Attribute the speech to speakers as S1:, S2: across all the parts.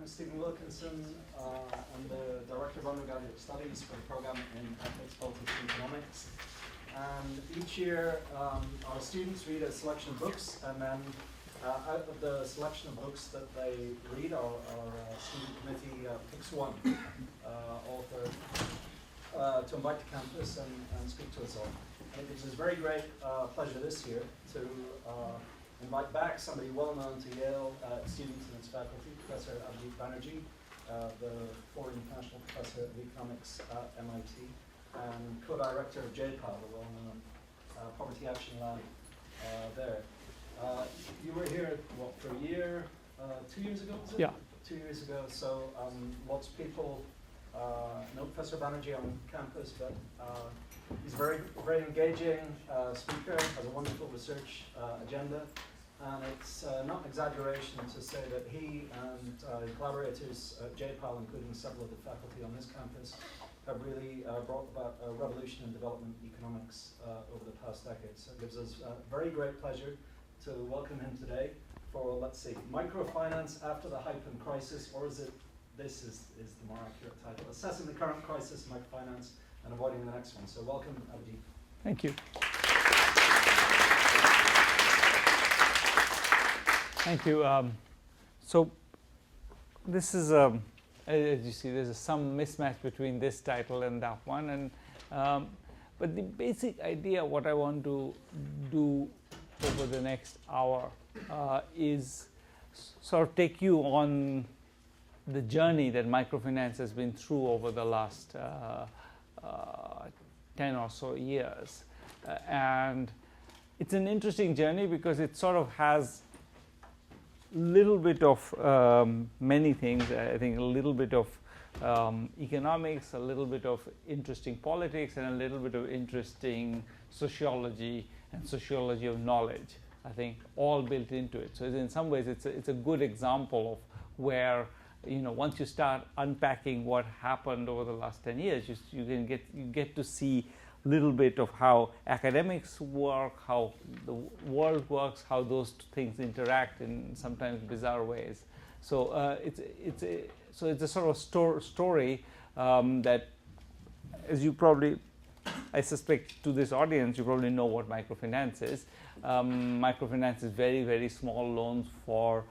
S1: Stephen Wilkinson. I'm the Director of Undergraduate Studies for the program in Ethics, Politics, and Economics. And each year, our students read a selection of books, and then out of the selection of books that they read, our student committee picks one author to invite to campus and speak to us all. And it gives us very great pleasure this year to invite back somebody well known to Yale students and its faculty, Professor Abhijit Banerjee, the former international professor of economics at MIT, and co-director of JPAL, the well-known Poverty Action Lab there. You were here, what, for a year, 2 years ago, was it?
S2: Yeah.
S1: 2 years ago, so lots of people know Professor Banerjee on campus, but he's a very, very engaging speaker, has a wonderful research agenda, and it's not an exaggeration to say that he and collaborators at JPAL, including several of the faculty on this campus, have really brought about a revolution in development economics over the past decade. So it gives us very great pleasure to welcome him today for, let's see, Microfinance After the Hype and Crisis, or is it, this is the more accurate title, Assessing the Current Crisis, Microfinance, and Avoiding the Next One. So welcome, Abhijit.
S2: Thank you. Thank you. So this is, as you see, there's some mismatch between this title and that one. And but the basic idea, what I want to do over the next hour is sort of take you on the journey that microfinance has been through over the last 10 or so years. And it's an interesting journey because it sort of has a little bit of many things. I think a little bit of economics, a little bit of interesting politics, and a little bit of interesting sociology and sociology of knowledge, I think, all built into it. So in some ways, it's a good example of where, you know, once you start unpacking what happened over the last 10 years, you get to see a little bit of how academics work, how the world works, how those things interact in sometimes bizarre ways. So it's a sort of story that, as you probably, I suspect to this audience, you probably know what microfinance is. Microfinance is very, very small loans for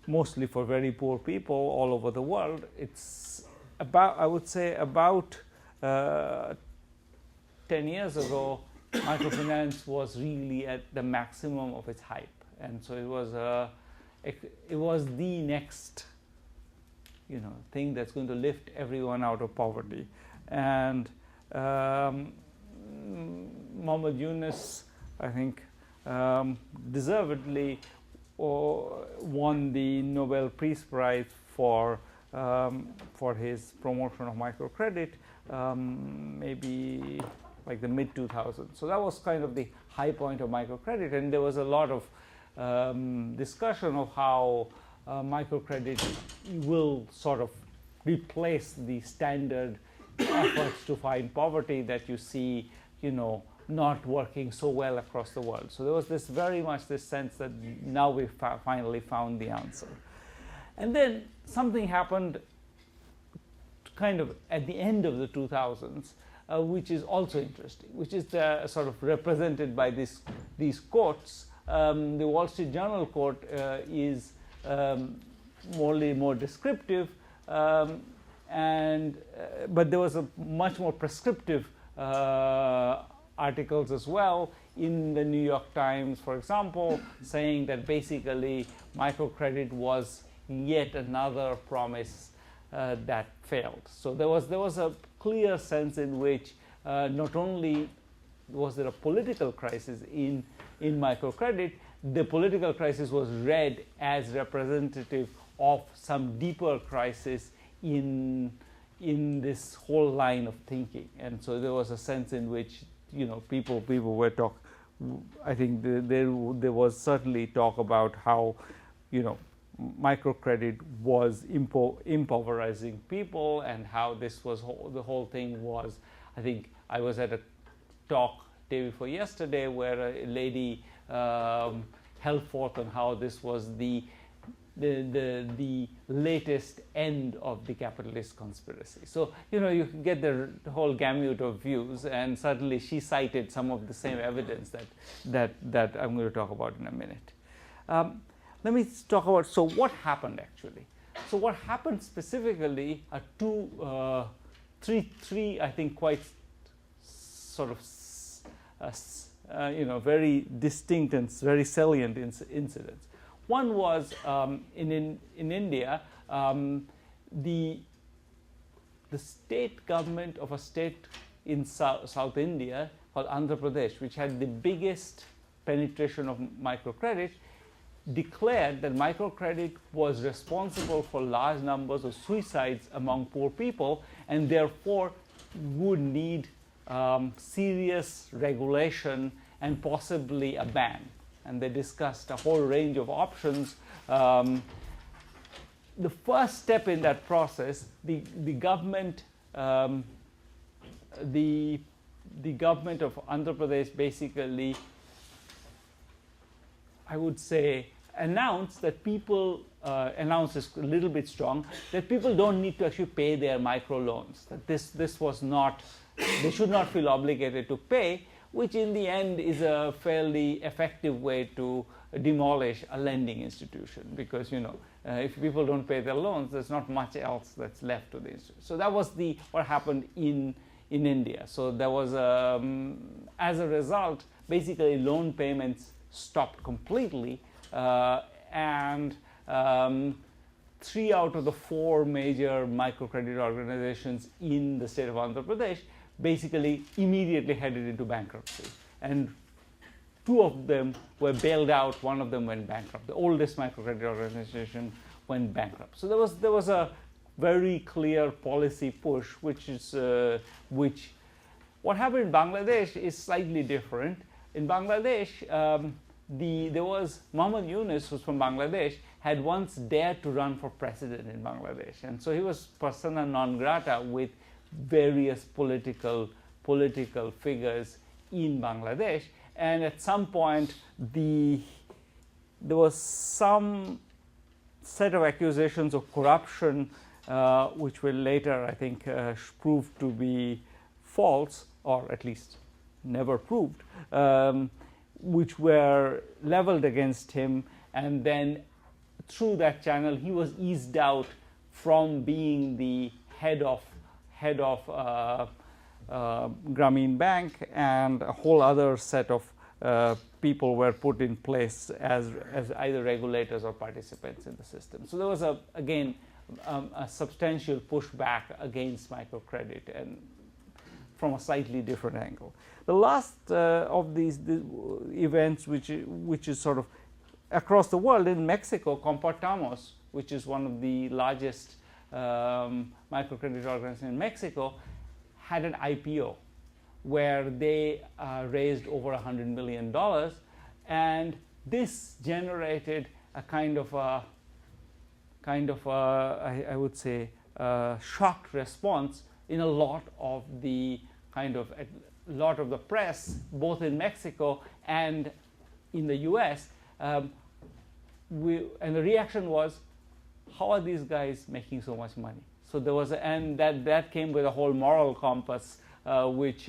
S2: mostly for very poor people all over the world. It's about, I would say, about 10 years ago, microfinance was really at the maximum of its hype, and so it was the next, you know, thing that's going to lift everyone out of poverty. And Muhammad Yunus, I think, deservedly won the Nobel Peace Prize for his promotion of microcredit, maybe like the mid-2000s. So that was kind of the high point of microcredit, and there was a lot of discussion of how microcredit will sort of replace the standard efforts to fight poverty that you see, you know, not working so well across the world. So there was this very much this sense that now we've finally found the answer. And then something happened kind of at the end of the 2000s, which is also interesting, which is sort of represented by these quotes. The Wall Street Journal quote is more descriptive, but there was a much more prescriptive articles as well in the New York Times, for example, saying that basically microcredit was yet another promise that failed. So there was a clear sense in which not only was there a political crisis in microcredit, the political crisis was read as representative of some deeper crisis in this whole line of thinking. And so there was a sense in which, you know, people were I think there was certainly talk about how, you know, microcredit was impoverizing people, and how this was the whole thing was. I think I was at a talk day before yesterday where a lady held forth on how this was the the latest end of the capitalist conspiracy. So, you can get the whole gamut of views, and certainly she cited some of the same evidence that I'm going to talk about in a minute. Let me talk about, so what happened actually? So what happened specifically are three, I think, quite sort of, very distinct and very salient incidents. One was in India, the state government of a state in South India called Andhra Pradesh, which had the biggest penetration of microcredit, declared that microcredit was responsible for large numbers of suicides among poor people, and therefore would need serious regulation and possibly a ban. And they discussed a whole range of options. The first step in that process, the government of Andhra Pradesh basically, I would say, announced that people, announced is a little bit strong, that people don't need to actually pay their microloans. That this was not, they should not feel obligated to pay, which in the end is a fairly effective way to demolish a lending institution, because if people don't pay their loans, there's not much else that's left to the institution. So that was what happened in India. So there was as a result, basically loan payments stopped completely, and 3 out of the 4 major microcredit organizations in the state of Andhra Pradesh basically immediately headed into bankruptcy, and 2 of them were bailed out. One of them went bankrupt. The oldest microcredit organization went bankrupt. So there was a very clear policy push, which what happened in Bangladesh is slightly different. In Bangladesh, there was Muhammad Yunus, who's from Bangladesh, had once dared to run for president in Bangladesh, and so he was persona non grata with various political figures in Bangladesh. And at some point, there was some set of accusations of corruption, which were later, I think, proved to be false, or at least never proved, which were leveled against him. And then through that channel, he was eased out from being the head of Grameen Bank, and a whole other set of people were put in place as either regulators or participants in the system. So there was again a substantial pushback against microcredit, and from a slightly different angle. The last of these events, which is sort of across the world, in Mexico, Compartamos, which is one of the largest microcredit organizations in Mexico, had an IPO where they raised over $100 million, and this generated a kind of I would say shocked response in a lot of the press, both in Mexico and in the U.S. And the reaction was, how are these guys making so much money? So there was, and that came with a whole moral compass, which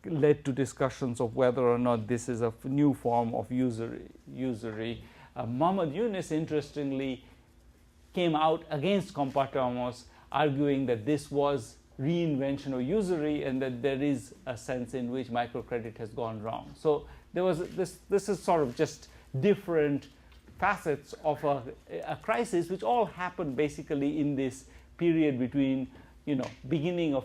S2: led to discussions of whether or not this is a new form of usury. Muhammad Yunus, interestingly, came out against Compartamos, arguing that this was reinvention of usury, and that there is a sense in which microcredit has gone wrong. So there was this is sort of just different facets of a crisis, which all happened basically in this period between beginning of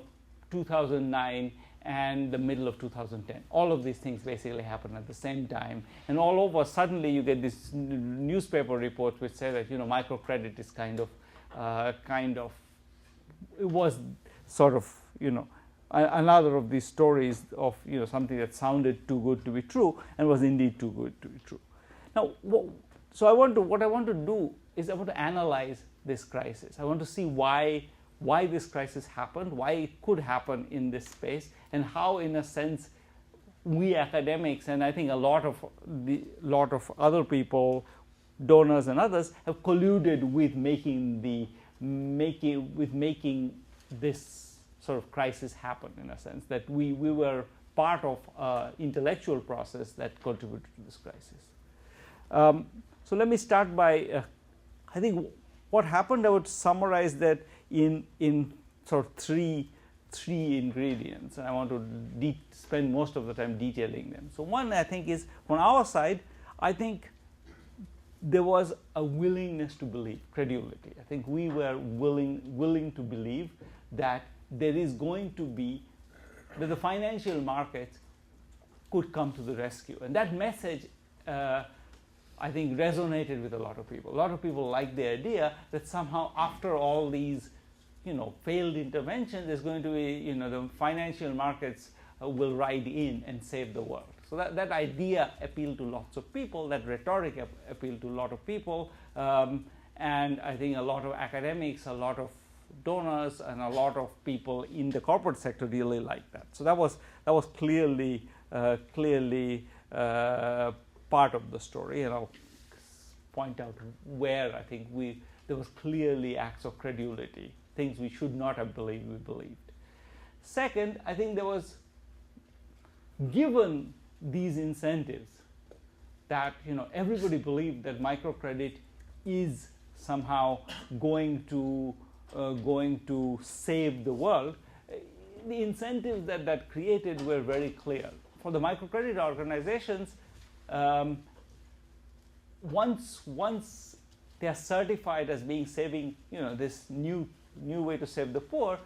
S2: 2009 and the middle of 2010. All of these things basically happened at the same time, and all over suddenly you get this newspaper reports which say that microcredit is kind of it was sort of another of these stories of something that sounded too good to be true and was indeed too good to be true. Now, what I want to do is I want to analyze this crisis. I want to see why this crisis happened, why it could happen in this space, and how, in a sense, we academics, and I think a lot of other people, donors and others, have colluded with making this sort of crisis happen, in a sense that we were part of intellectual process that contributed to this crisis. So let me start by I think what happened. I would summarize that in sort of three ingredients, and I want to spend most of the time detailing them. So one, I think, is on our side, I think there was a willingness to believe, credulity. I think we were willing to believe that there is going to be, that the financial markets could come to the rescue. And that message, I think, resonated with a lot of people. A lot of people liked the idea that somehow after all these, failed interventions, there's going to be, the financial markets will ride in and save the world. So that idea appealed to lots of people, that rhetoric appealed to a lot of people, and I think a lot of academics, a lot of donors, and a lot of people in the corporate sector really liked that. So that was clearly part of the story, and I'll point out where I think there was clearly acts of credulity, things we should not have believed we believed. Second, I think there was, given these incentives, that everybody believed that microcredit is somehow going to save the world. The incentives that created were very clear for the microcredit organizations. Once they are certified as being saving, this new way to save the poor,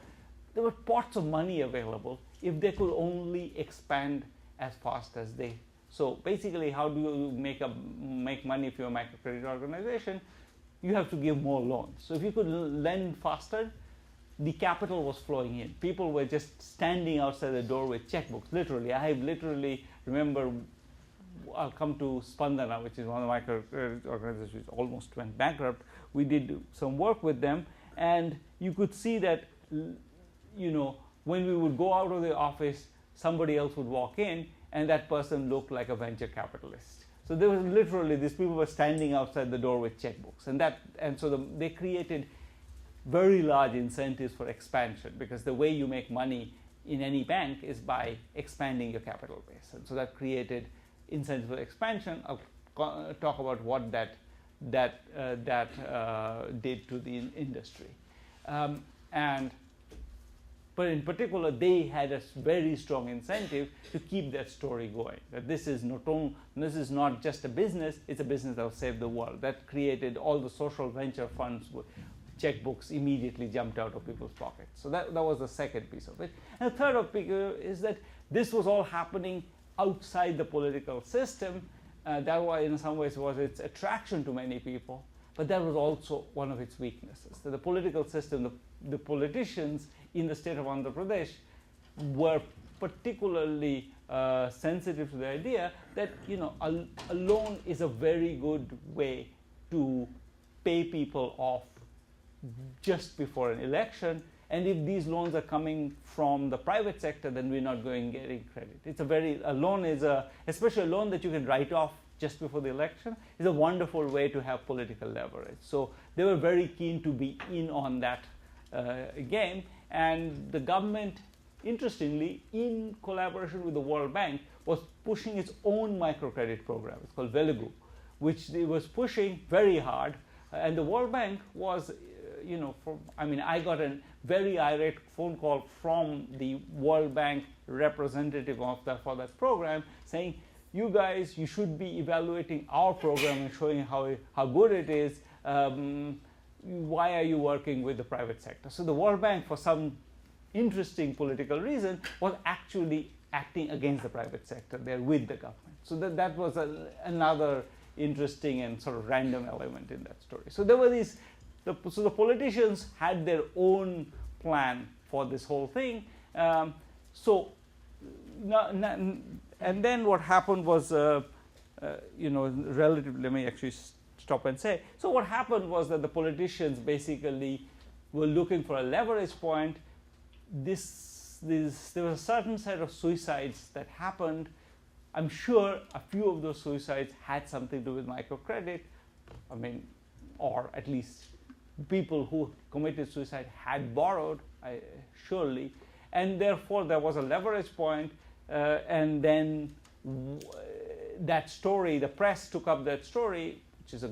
S2: there were pots of money available if they could only expand as fast as they. So basically, how do you make money if you're a microcredit organization? You have to give more loans. So if you could lend faster, the capital was flowing in. People were just standing outside the door with checkbooks. Literally, I remember. I'll come to Spandana, which is one of the microcredit organizations which almost went bankrupt. We did some work with them, and you could see that, when we would go out of the office, somebody else would walk in, and that person looked like a venture capitalist. So there was literally, these people were standing outside the door with checkbooks, and so they created very large incentives for expansion, because the way you make money in any bank is by expanding your capital base, and so that created incentive for expansion. I'll talk about what that did to the industry, but in particular, they had a very strong incentive to keep that story going. That this is not just a business; it's a business that will save the world. That created all the social venture funds. Checkbooks immediately jumped out of people's pockets. So that was the second piece of it. And the third is that this was all happening outside the political system. That was, in some ways, was its attraction to many people, but that was also one of its weaknesses. So the political system, the politicians in the state of Andhra Pradesh were particularly sensitive to the idea that a loan is a very good way to pay people off just before an election. And if these loans are coming from the private sector, then we're not getting credit. Especially a loan that you can write off just before the election, is a wonderful way to have political leverage. So they were very keen to be in on that game. And the government, interestingly, in collaboration with the World Bank, was pushing its own microcredit program. It's called Velugu, which it was pushing very hard. And the World Bank was, I got a very irate phone call from the World Bank representative for that program, saying, you guys, you should be evaluating our program and showing how good it is. Why are you working with the private sector? So the World Bank, for some interesting political reason, was actually acting against the private sector. They're with the government. So that was another interesting and sort of random element in that story. So there were these. So the politicians had their own plan for this whole thing. And then what happened was, relatively, let me actually stop and say. So what happened was that the politicians basically were looking for a leverage point. There was a certain set of suicides that happened I'm sure a few of those suicides had something to do with microcredit. I mean, or at least people who committed suicide had borrowed, surely, and therefore there was a leverage point, and then that story, the press took up that story, which is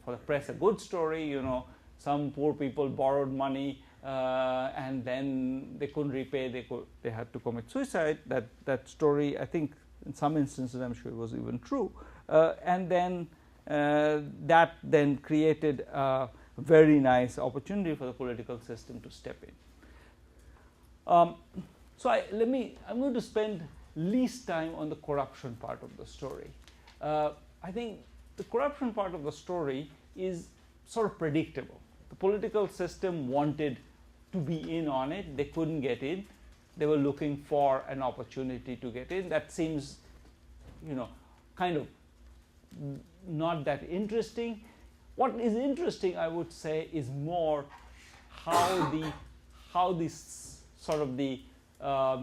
S2: for the press a good story. Some poor people borrowed money and then they couldn't repay. They had to commit suicide. That story, I think, in some instances, I'm sure it was even true. And then that then created a very nice opportunity for the political system to step in. So I'm going to spend least time on the corruption part of the story. I think the corruption part of the story is sort of predictable. The political system wanted to be in on it. They couldn't get in. They were looking for an opportunity to get in. That seems, kind of not that interesting. What is interesting, I would say, is more how this sort of the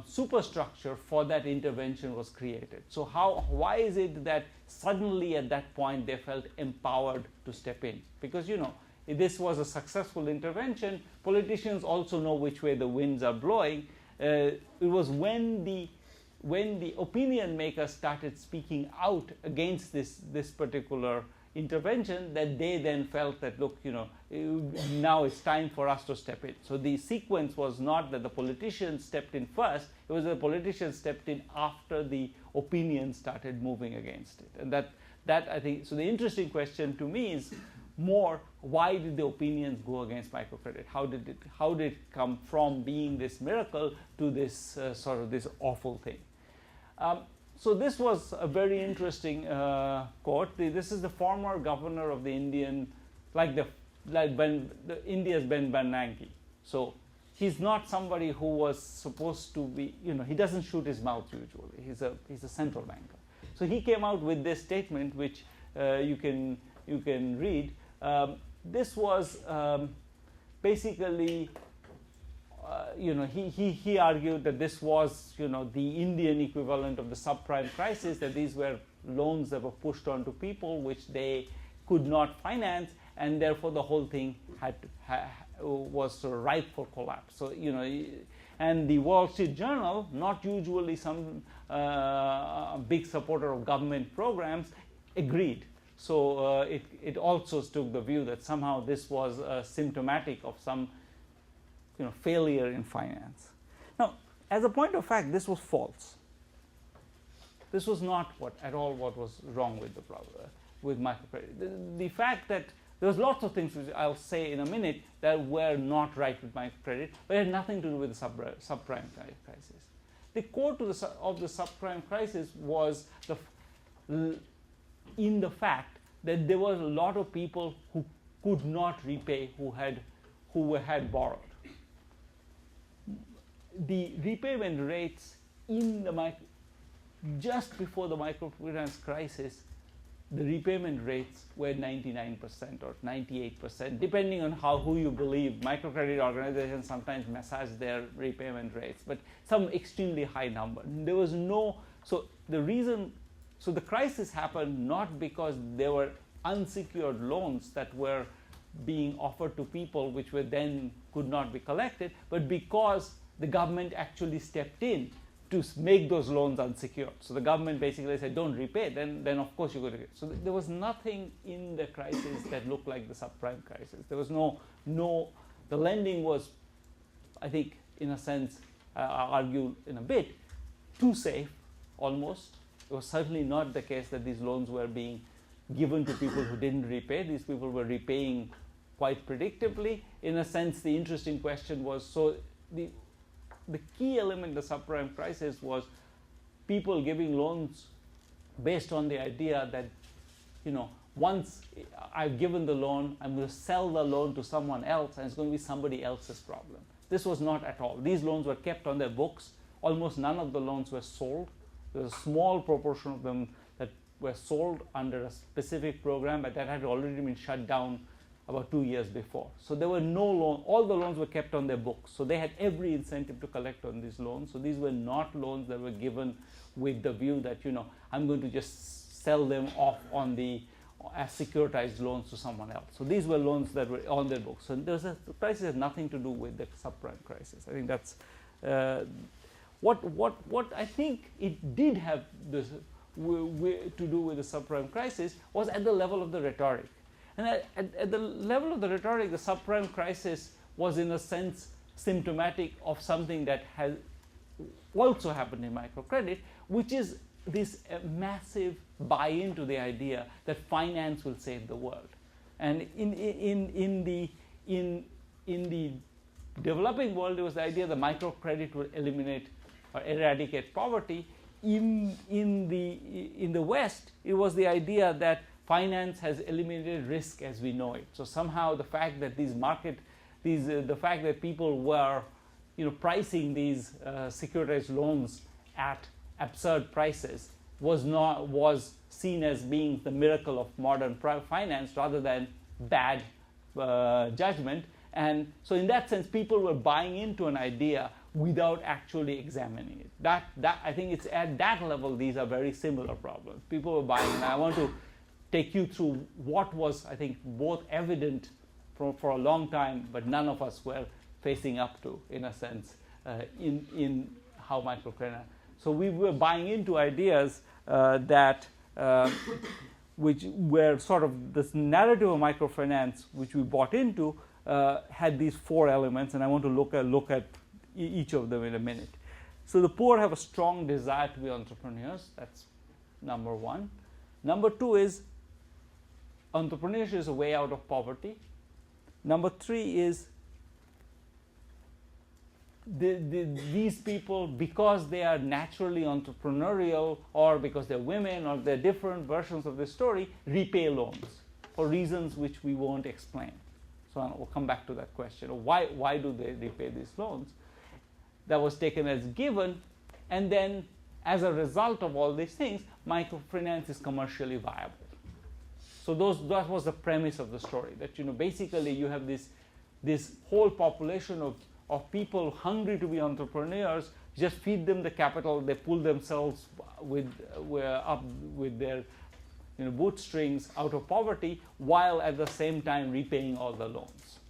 S2: superstructure for that intervention was created. So why is it that suddenly at that point they felt empowered to step in? Because if this was a successful intervention, politicians also know which way the winds are blowing. It was when the opinion makers started speaking out against this particular intervention that they then felt that, look, now it's time for us to step in. So the sequence was not that the politicians stepped in first, it was the politicians stepped in after the opinion started moving against it. And that I think, so the interesting question to me is more, why did the opinions go against microcredit? How did it come from being this miracle to this sort of this awful thing? So this was a very interesting quote. This is the former governor of the Indian, India's Ben Bernanke. So he's not somebody who was supposed to be, he doesn't shoot his mouth usually. He's a central banker. So he came out with this statement, which you can read. This was basically. He argued that this was, the Indian equivalent of the subprime crisis, that these were loans that were pushed onto people which they could not finance, and therefore the whole thing was sort of ripe for collapse. So, and the Wall Street Journal, not usually some big supporter of government programs, agreed. So it also took the view that somehow this was symptomatic of some failure in finance. Now, as a point of fact, this was false. This was not at all what was wrong with the problem with microcredit. The fact that there was lots of things which I'll say in a minute that were not right with microcredit, but it had nothing to do with the subprime crisis. The core of the subprime crisis was in the fact that there was a lot of people who could not repay, who had borrowed. The repayment rates just before the microfinance crisis, the repayment rates were 99% or 98%, depending on who you believe. Microcredit organizations sometimes massage their repayment rates, but some extremely high number. There was so the crisis happened not because there were unsecured loans that were being offered to people which were then could not be collected, but because the government actually stepped in to make those loans unsecured. So the government basically said, don't repay, then of course you're going to get. So there was nothing in the crisis that looked like the subprime crisis. There was the lending was, I think, in a sense, I'll argue in a bit, too safe, almost. It was certainly not the case that these loans were being given to people who didn't repay. These people were repaying quite predictably. In a sense, the interesting question was, so the key element of the subprime crisis was people giving loans based on the idea that, once I've given the loan, I'm going to sell the loan to someone else, and it's going to be somebody else's problem. This was not at all. These loans were kept on their books. Almost none of the loans were sold. There was a small proportion of them that were sold under a specific program, but that had already been shut down about 2 years before. So there were no loans, all the loans were kept on their books. So they had every incentive to collect on these loans. So these were not loans that were given with the view that, I'm going to just sell them off on as securitized loans to someone else. So these were loans that were on their books. So the crisis has nothing to do with the subprime crisis. I think that's what I think it did have this to do with the subprime crisis was at the level of the rhetoric. And at the level of the rhetoric, the subprime crisis was in a sense symptomatic of something that has also happened in microcredit, which is this massive buy-in to the idea that finance will save the world. And in the developing world, it was the idea that microcredit would eliminate or eradicate poverty. In the West, it was the idea that finance has eliminated risk as we know it. So somehow the fact that the fact that people were, pricing these securitized loans at absurd prices was seen as being the miracle of modern finance rather than bad judgment. And so in that sense, people were buying into an idea without actually examining it. That I think it's at that level, these are very similar problems. People were buying, and I want to take you through what was, I think, both evident for a long time, but none of us were facing up to, in a sense, in how microcredit. So we were buying into ideas that which were sort of this narrative of microfinance, which we bought into, had these 4 elements, and I want to look at each of them in a minute. So the poor have a strong desire to be entrepreneurs. That's number 1. Number 2 is entrepreneurship is a way out of poverty. Number 3 is these people, because they are naturally entrepreneurial or because they're women or they're different versions of the story, repay loans for reasons which we won't explain. So we'll come back to that question. Why do they repay these loans? That was taken as given, and then as a result of all these things, microfinance is commercially viable. So that was the premise of the story, that basically you have this whole population of people hungry to be entrepreneurs. Just feed them the capital, they pull themselves up with their bootstrings out of poverty, while at the same time repaying all the loans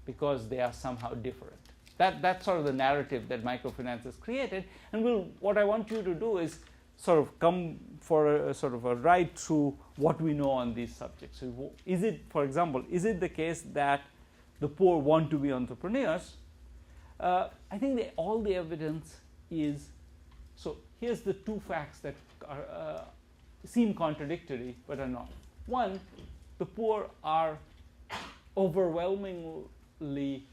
S2: because they are somehow different. That's sort of the narrative that microfinance has created. And what I want you to do is sort of come for a sort of a ride through what we know on these subjects. So is it, for example, is it the case that the poor want to be entrepreneurs? I think all the evidence is, so here's the 2 facts that are, seem contradictory but are not. 1, the poor are overwhelmingly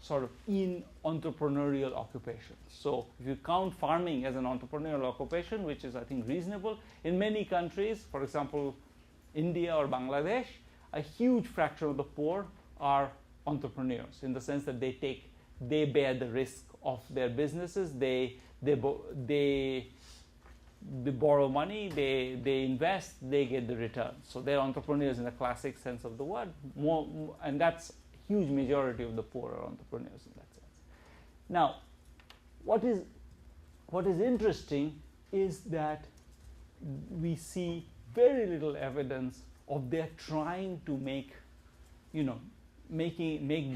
S2: sort of in entrepreneurial occupations. So if you count farming as an entrepreneurial occupation, which is I think reasonable, in many countries, for example India or Bangladesh, a huge fraction of the poor are entrepreneurs in the sense that they bear the risk of their businesses, they borrow money, they invest, they get the return. So they're entrepreneurs in the classic sense of the word, and that's huge majority of the poor are entrepreneurs in that sense. Now, what is interesting is that we see very little evidence of their trying to make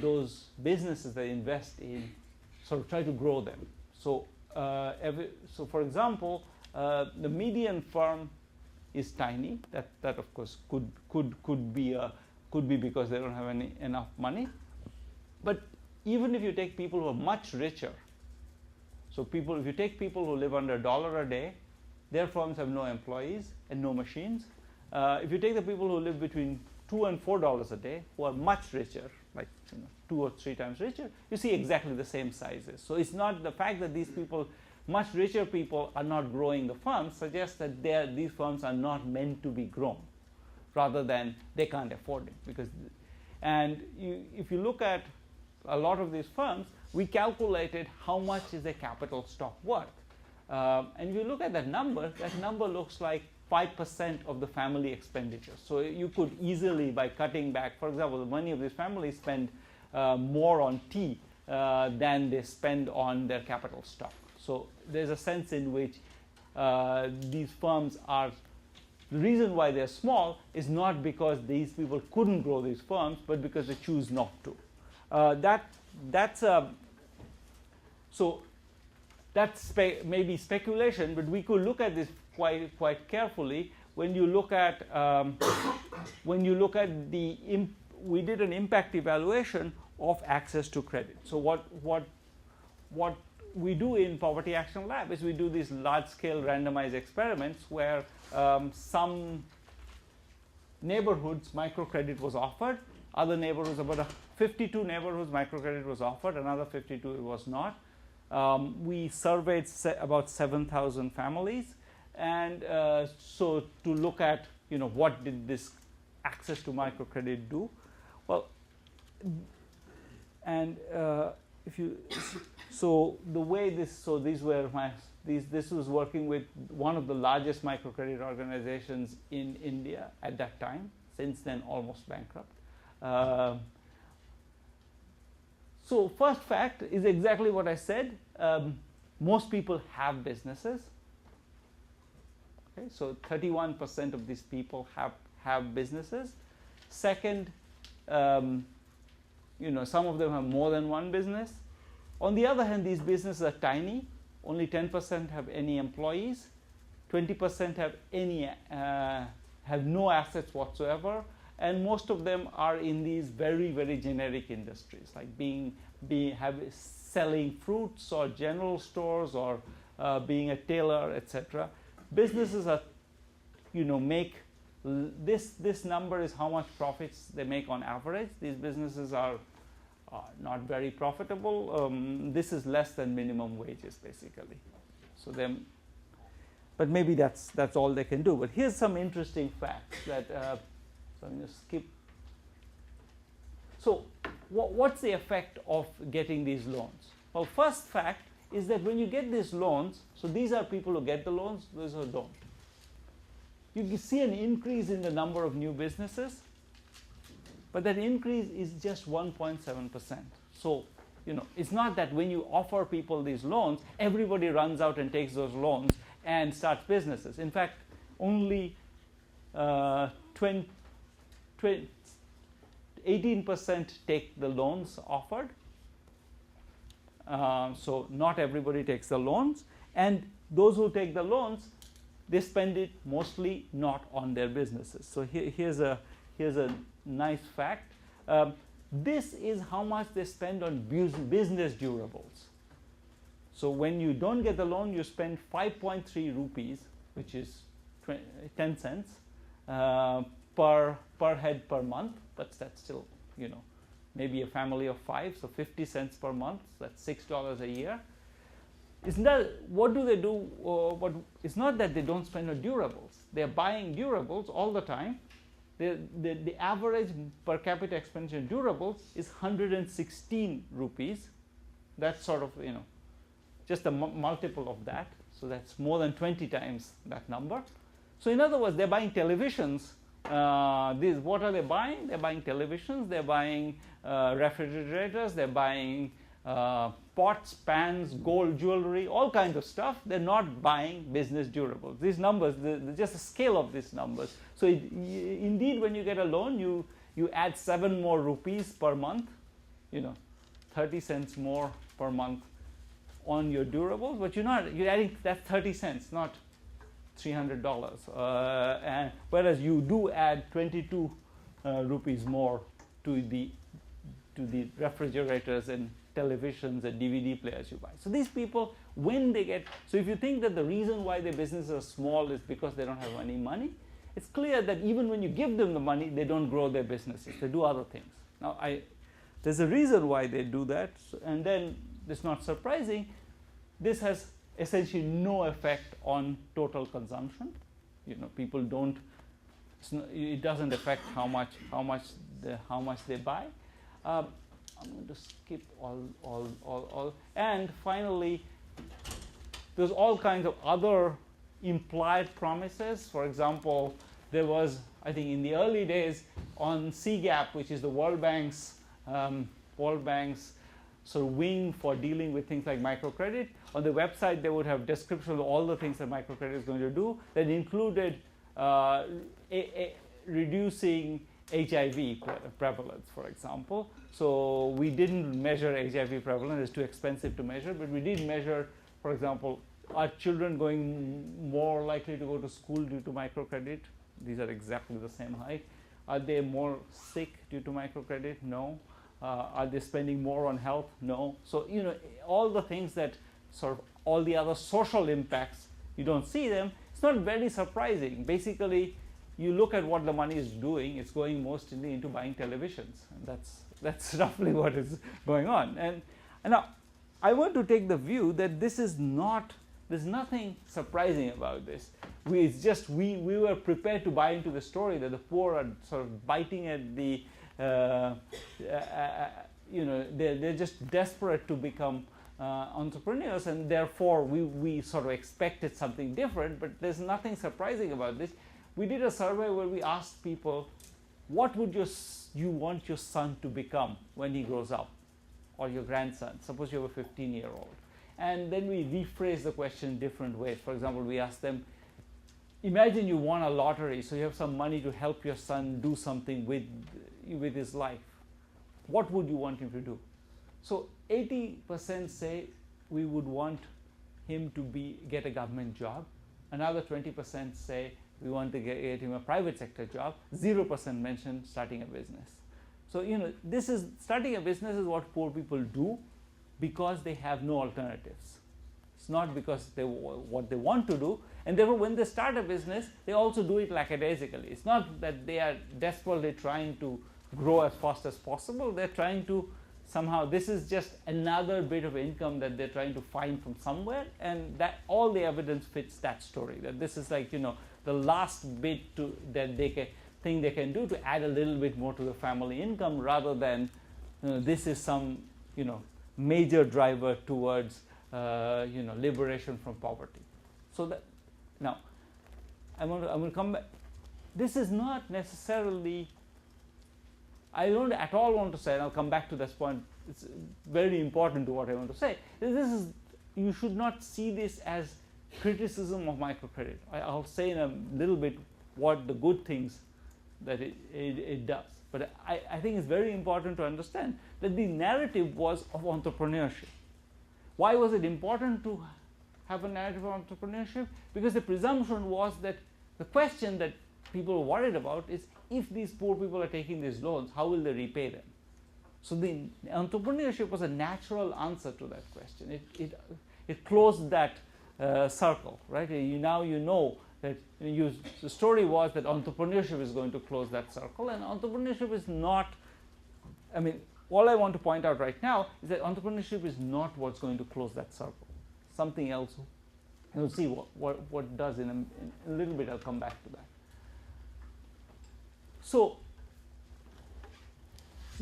S2: those businesses they invest in sort of try to grow them. So for example, the median firm is tiny. That of course could be because they don't have enough money. But even if you take people who are much richer, so if you take people who live under $1 a day, their firms have no employees and no machines. If you take the people who live between $2 and $4 a day, who are much richer, like 2 or 3 times richer, you see exactly the same sizes. So it's not the fact that these people, much richer people, are not growing the firms, suggests that these firms are not meant to be grown, rather than they can't afford it. If you look at a lot of these firms, we calculated how much is their capital stock worth. And if you look at that number looks like 5% of the family expenditure. So you could easily, by cutting back, for example, the money of these families spend more on tea than they spend on their capital stock. So there's a sense in which these firms are, the reason why they're small is not because these people couldn't grow these firms, but because they choose not to. That's maybe speculation, but we could look at this quite carefully. When you look at we did an impact evaluation of access to credit. So what we do in Poverty Action Lab is we do these large-scale randomized experiments where some neighborhoods microcredit was offered, other neighborhoods, about 52 neighborhoods microcredit was offered, another 52 it was not. We surveyed about 7,000 families, and so to look at what did this access to microcredit do. Well, and if you so the way this this was working with one of the largest microcredit organizations in India at that time, since then almost bankrupt. So first fact is exactly what I said. Most people have businesses. Okay, so 31% of these people have businesses. Second, some of them have more than one business. On the other hand, these businesses are tiny. Only 10% have any employees. 20% have no assets whatsoever. And most of them are in these very, very generic industries, like selling fruits or general stores or being a tailor, etc. Businesses are, make this number is how much profits they make on average. These businesses are not very profitable. This is less than minimum wages, basically. So but maybe that's all they can do. But here's some interesting facts that. So I'm going to skip. So what's the effect of getting these loans? Well, first fact is that when you get these loans, so these are people who get the loans, those who don't. You see an increase in the number of new businesses, but that increase is just 1.7%. So, it's not that when you offer people these loans, everybody runs out and takes those loans and starts businesses. In fact, only 18% take the loans offered. So not everybody takes the loans. And those who take the loans, they spend it mostly not on their businesses. So here's a nice fact. This is how much they spend on business durables. So when you don't get the loan, you spend 5.3 rupees, which is 10 cents, per head per month, but that's still, maybe a family of 5, so 50 cents per month, that's $6 a year. What do they do? It's not that they don't spend on durables. They're buying durables all the time. The average per capita expenditure in durables is 116 rupees. That's sort of, just a multiple of that. So that's more than 20 times that number. So in other words, they're buying televisions. What are they buying? They're buying televisions, they're buying refrigerators, they're buying pots, pans, gold jewelry, all kinds of stuff. They're not buying business durables. These numbers, just the scale of these numbers. So indeed, when you get a loan, you add 7 more rupees per month, 30 cents more per month on your durables, but you're adding that 30 cents, not $300, and whereas you do add 22 rupees more to the refrigerators and televisions and DVD players you buy. So these people, when they get, so if you think that the reason why their businesses are small is because they don't have any money, it's clear that even when you give them the money, they don't grow their businesses. They do other things. Now, there's a reason why they do that, and then it's not surprising. This has essentially no effect on total consumption. People don't. It doesn't affect how much they buy. I'm going to skip all. And finally, there's all kinds of other implied promises. For example, there was, I think in the early days on CGAP, which is the World Bank's sort of wing for dealing with things like microcredit. On the website, they would have description of all the things that microcredit is going to do that included reducing HIV prevalence, for example. So we didn't measure HIV prevalence, it's too expensive to measure, but we did measure, for example, are children going more likely to go to school due to microcredit? These are exactly the same height. Are they more sick due to microcredit? No. Are they spending more on health? No. So, all the things that sort of all the other social impacts, you don't see them. It's not very surprising. Basically, you look at what the money is doing, it's going mostly into buying televisions. And that's roughly what is going on. And now, I want to take the view that there's nothing surprising about this. It's just we were prepared to buy into the story that the poor are sort of biting at the, they're just desperate to become entrepreneurs, and therefore we sort of expected something different, but there's nothing surprising about this. We did a survey where we asked people, what would you want your son to become when he grows up, or your grandson? Suppose you have a 15-year-old. And then we rephrase the question in different ways. For example, we ask them, imagine you won a lottery, so you have some money to help your son do something with his life. What would you want him to do? So 80% say we would want him to get a government job. Another 20% say we want to get him a private sector job. 0% mention starting a business. So, this is starting a business is what poor people do because they have no alternatives. It's not because what they want to do, and therefore when they start a business, they also do it lackadaisically. It's not that they are desperately trying to grow as fast as possible. They're trying to somehow, this is just another bit of income that they're trying to find from somewhere, and that all the evidence fits that story, that this is like, the last bit that they can do to add a little bit more to the family income, rather than this is some major driver towards liberation from poverty. So that now I'm going to come back. This is not necessarily. I don't at all want to say, and I'll come back to this point. It's very important to what I want to say. You should not see this as criticism of microcredit. I'll say in a little bit what the good things that it does. But I think it's very important to understand that the narrative was of entrepreneurship. Why was it important to have a narrative of entrepreneurship? Because the presumption was that the question that people were worried about is, if these poor people are taking these loans, how will they repay them? So the entrepreneurship was a natural answer to that question. It closed that circle, right? Now you know that the story was that entrepreneurship is going to close that circle, and entrepreneurship is not, all I want to point out right now is that entrepreneurship is not what's going to close that circle. Something else, and we'll see what it does in a little bit. I'll come back to that. So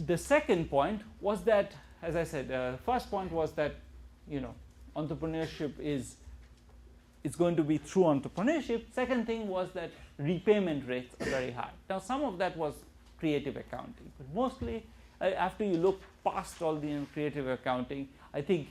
S2: the second point was that, as I said, the first point was that, entrepreneurship it's going to be through entrepreneurship. Second thing was that repayment rates are very high. Now, some of that was creative accounting, but mostly after you look past all the creative accounting, I think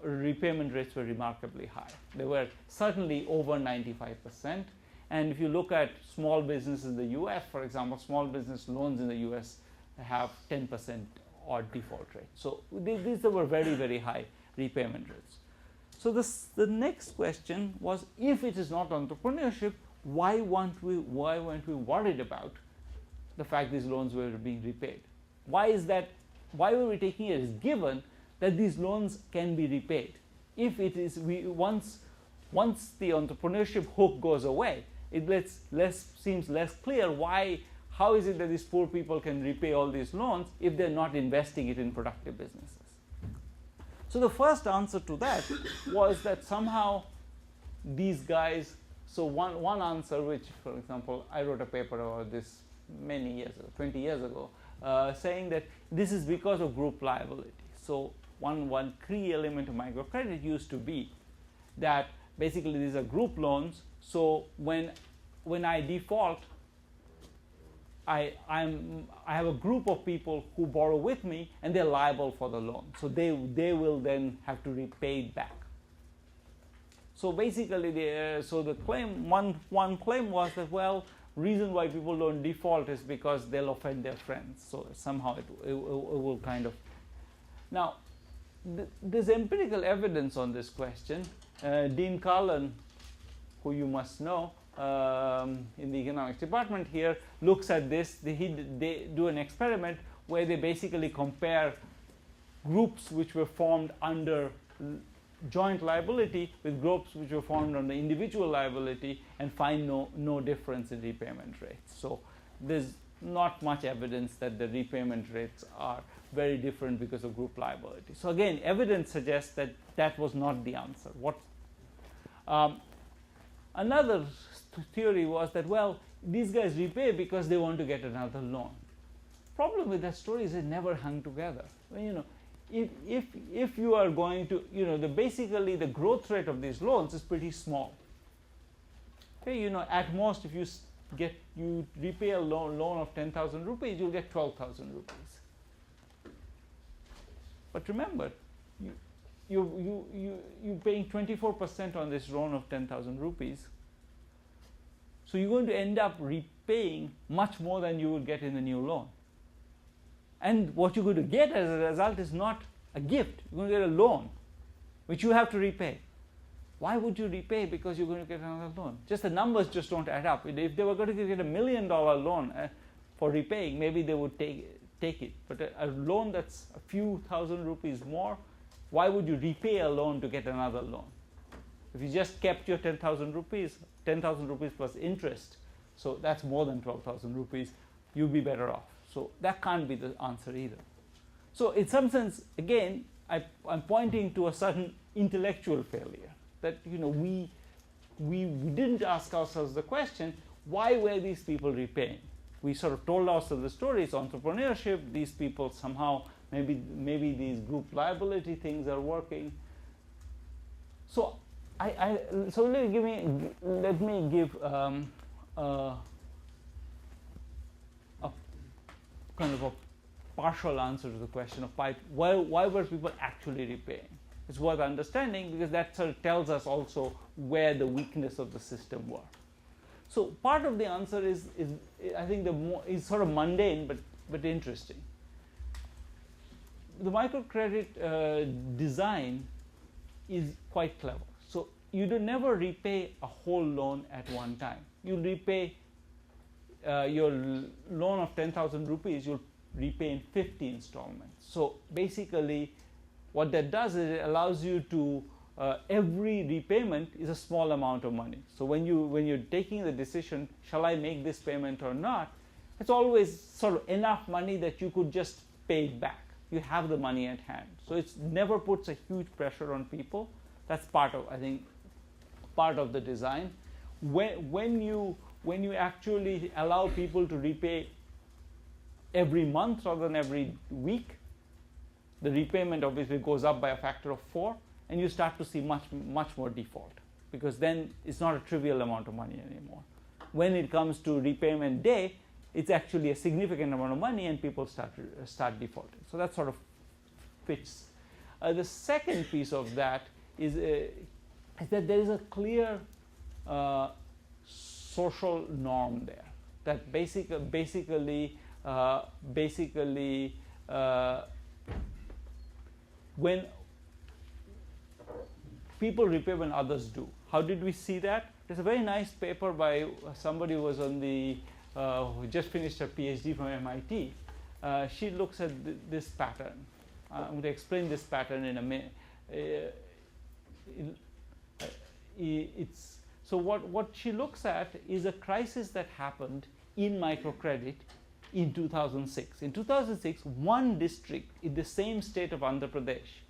S2: repayment rates were remarkably high. They were certainly over 95%. And if you look at small businesses in the US, for example, small business loans in the US have 10% odd default rate. So these were very, very high repayment rates. So the next question was, if it is not entrepreneurship, why weren't we worried about the fact these loans were being repaid? Why is that? Why were we taking it as given that these loans can be repaid? If it is, once the entrepreneurship hook goes away, it seems less clear how is it that these poor people can repay all these loans if they're not investing it in productive businesses? So the first answer to that was that somehow these guys, so one answer, which, for example, I wrote a paper about this many years ago, 20 years ago, saying that this is because of group liability. So one key element of microcredit used to be that basically these are group loans. So when I default, I have a group of people who borrow with me, and they're liable for the loan. So they will then have to repay it back. So basically, the claim one claim was that, well, reason why people don't default is because they'll offend their friends. So somehow it will kind of. Now, there's empirical evidence on this question. Dean Carlin, who you must know, in the economics department here, looks at this. They do an experiment where they basically compare groups which were formed under joint liability with groups which were formed under individual liability, and find no difference in repayment rates. So there's not much evidence that the repayment rates are very different because of group liability. So again, evidence suggests that that was not the answer. Another theory was that, well, these guys repay because they want to get another loan. Problem with that story is it never hung together. Well, if you are going to, basically the growth rate of these loans is pretty small. Okay, at most if you repay a loan of 10,000 rupees, you'll get 12,000 rupees. But remember, you're paying 24% on this loan of 10,000 rupees. So you're going to end up repaying much more than you would get in the new loan. And what you're going to get as a result is not a gift. You're going to get a loan, which you have to repay. Why would you repay because you're going to get another loan? Just the numbers just don't add up. If they were going to get $1 million loan for repaying, maybe they would take it. But a loan that's a few thousand rupees more, why would you repay a loan to get another loan? If you just kept your 10,000 rupees plus interest, so that's more than 12,000 rupees, you'd be better off. So that can't be the answer either. So in some sense, again, I'm pointing to a certain intellectual failure, that we didn't ask ourselves the question, why were these people repaying? We sort of told ourselves the story, it's entrepreneurship, these people somehow, maybe these group liability things are working. So so let me give a kind of a partial answer to the question of why were people actually repaying. It's worth understanding because that sort of tells us also where the weakness of the system were. So part of the answer is I think is sort of mundane but interesting. The microcredit design is quite clever. So you do never repay a whole loan at one time. You repay your loan of 10,000 rupees, you'll repay in 50 installments. So basically what that does is it allows you to, every repayment is a small amount of money. So when you're taking the decision, shall I make this payment or not, it's always sort of enough money that you could just pay it back. You have the money at hand. So it never puts a huge pressure on people. That's part of the design. When you actually allow people to repay every month rather than every week, the repayment obviously goes up by a factor of 4, and you start to see much more default, because then it's not a trivial amount of money anymore. When it comes to repayment day, it's actually a significant amount of money, and people start defaulting. So that sort of fits. The second piece of that is that there is a clear social norm there. That basically when people repay when others do. How did we see that? There's a very nice paper by somebody who was on who just finished her PhD from MIT. She looks at this pattern. I'm going to explain this pattern in a minute. So what she looks at is a crisis that happened in microcredit in 2006. In 2006, one district in the same state of Andhra Pradesh,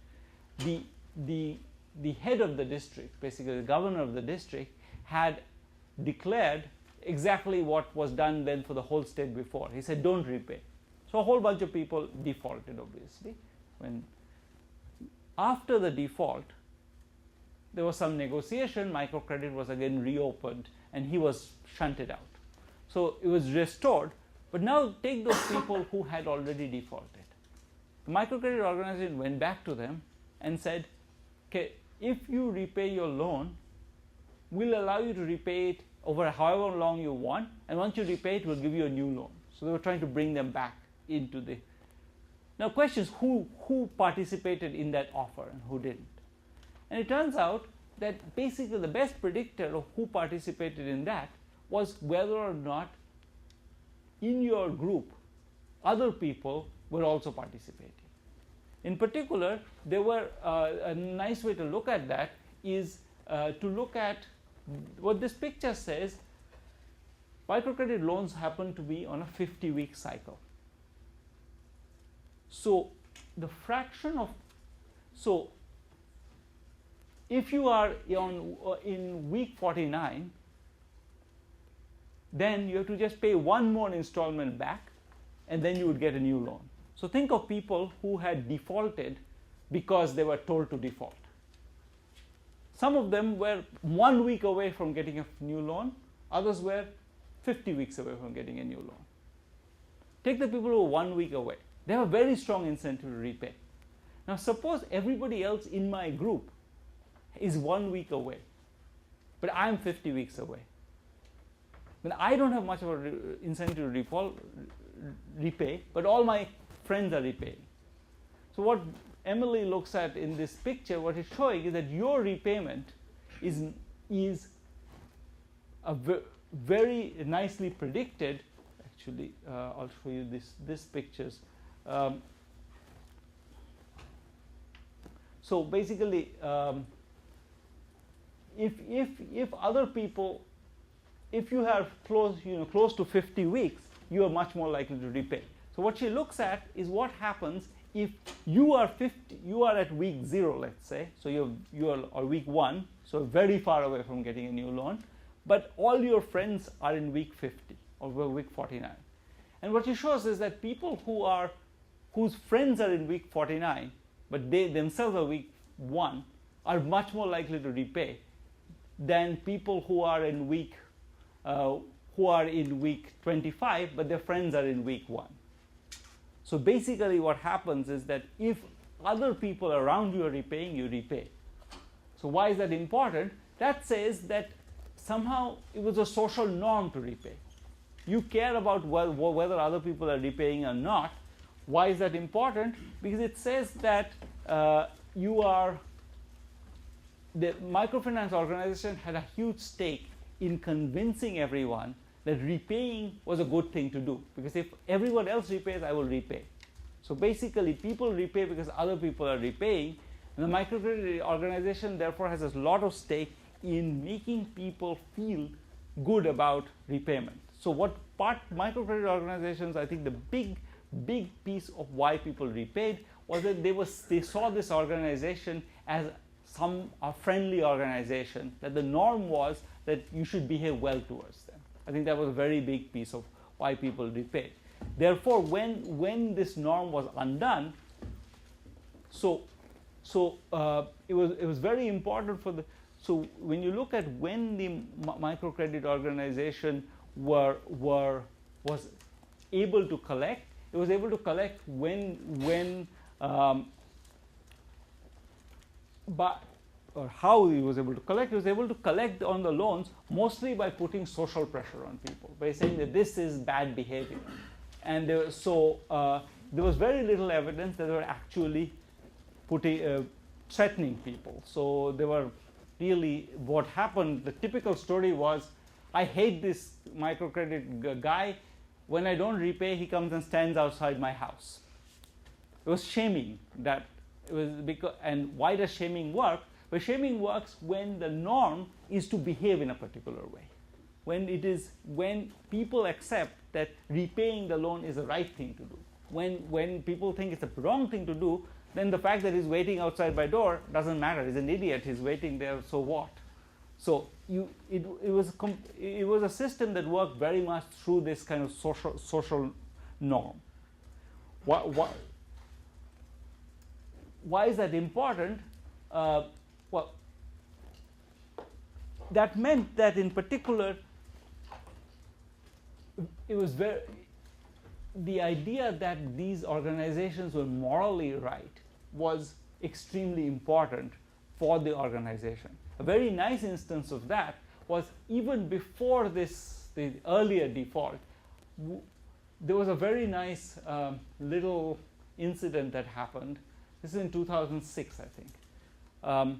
S2: the head of the district, basically the governor of the district, had declared exactly what was done then for the whole state before. He said, don't repay. So a whole bunch of people defaulted, obviously. After the default, there was some negotiation, microcredit was again reopened and he was shunted out. So it was restored, but now take those people who had already defaulted. The microcredit organization went back to them and said, okay, if you repay your loan, we'll allow you to repay it over however long you want, and once you repay it, we'll give you a new loan. So they were trying to bring them back into the... Now question is, who participated in that offer and who didn't? And it turns out that basically the best predictor of who participated in that was whether or not in your group other people were also participating. In particular, there were a nice way to look at that is to look at what this picture says. Microcredit loans happen to be on a 50-week cycle. So the fraction of, so if you are in week 49, then you have to just pay one more installment back and then you would get a new loan. So think of people who had defaulted because they were told to default. Some of them were 1 week away from getting a new loan, others were 50 weeks away from getting a new loan. Take the people who are 1 week away. They have a very strong incentive to repay. Now suppose everybody else in my group is 1 week away, but I'm 50 weeks away. Then I don't have much of an incentive to repay, but all my friends are repaying. So what Emily looks at in this picture, what it's showing is that your repayment is a very nicely predicted. Actually, I'll show you this pictures. So basically, if other people, if you have close to 50 weeks, you are much more likely to repay. So what she looks at is what happens if you are at week 0, let's say, so you are or week 1, so very far away from getting a new loan, but all your friends are in week 50 or week 49. And what she shows is that people whose friends are in week 49, but they themselves are week 1, are much more likely to repay than people who are in week 25, but their friends are in week 1. So basically what happens is that if other people around you are repaying, you repay. So why is that important? That says that somehow it was a social norm to repay. You care about whether other people are repaying or not. Why is that important? Because it says that the microfinance organization had a huge stake in convincing everyone that repaying was a good thing to do, because if everyone else repays, I will repay. So basically people repay because other people are repaying, and the microcredit organization therefore has a lot of stake in making people feel good about repayment. So what part microcredit organizations, I think the big piece of why people repaid was that they saw this organization as a friendly organization, that the norm was that you should behave well towards them. I think that was a very big piece of why people repaid. Therefore, when this norm was undone, it was very important for the. So when you look at when the microcredit organization was able to collect, it was able to collect or how he was able to collect. He was able to collect on the loans mostly by putting social pressure on people, by saying that this is bad behavior. And there was very little evidence that they were actually threatening people. So they were really, what happened, the typical story was, I hate this microcredit guy. When I don't repay, he comes and stands outside my house. It was shaming. And why does shaming work? Well, shaming works when the norm is to behave in a particular way. When people accept that repaying the loan is the right thing to do. When people think it's the wrong thing to do, then the fact that he's waiting outside my door doesn't matter. He's an idiot. He's waiting there. So what? So it was a system that worked very much through this kind of social norm. Why is that important? Well, that meant that in particular, it was the idea that these organizations were morally right was extremely important for the organization. A very nice instance of that was even before the earlier default, there was a very nice little incident that happened. This is in 2006, I think.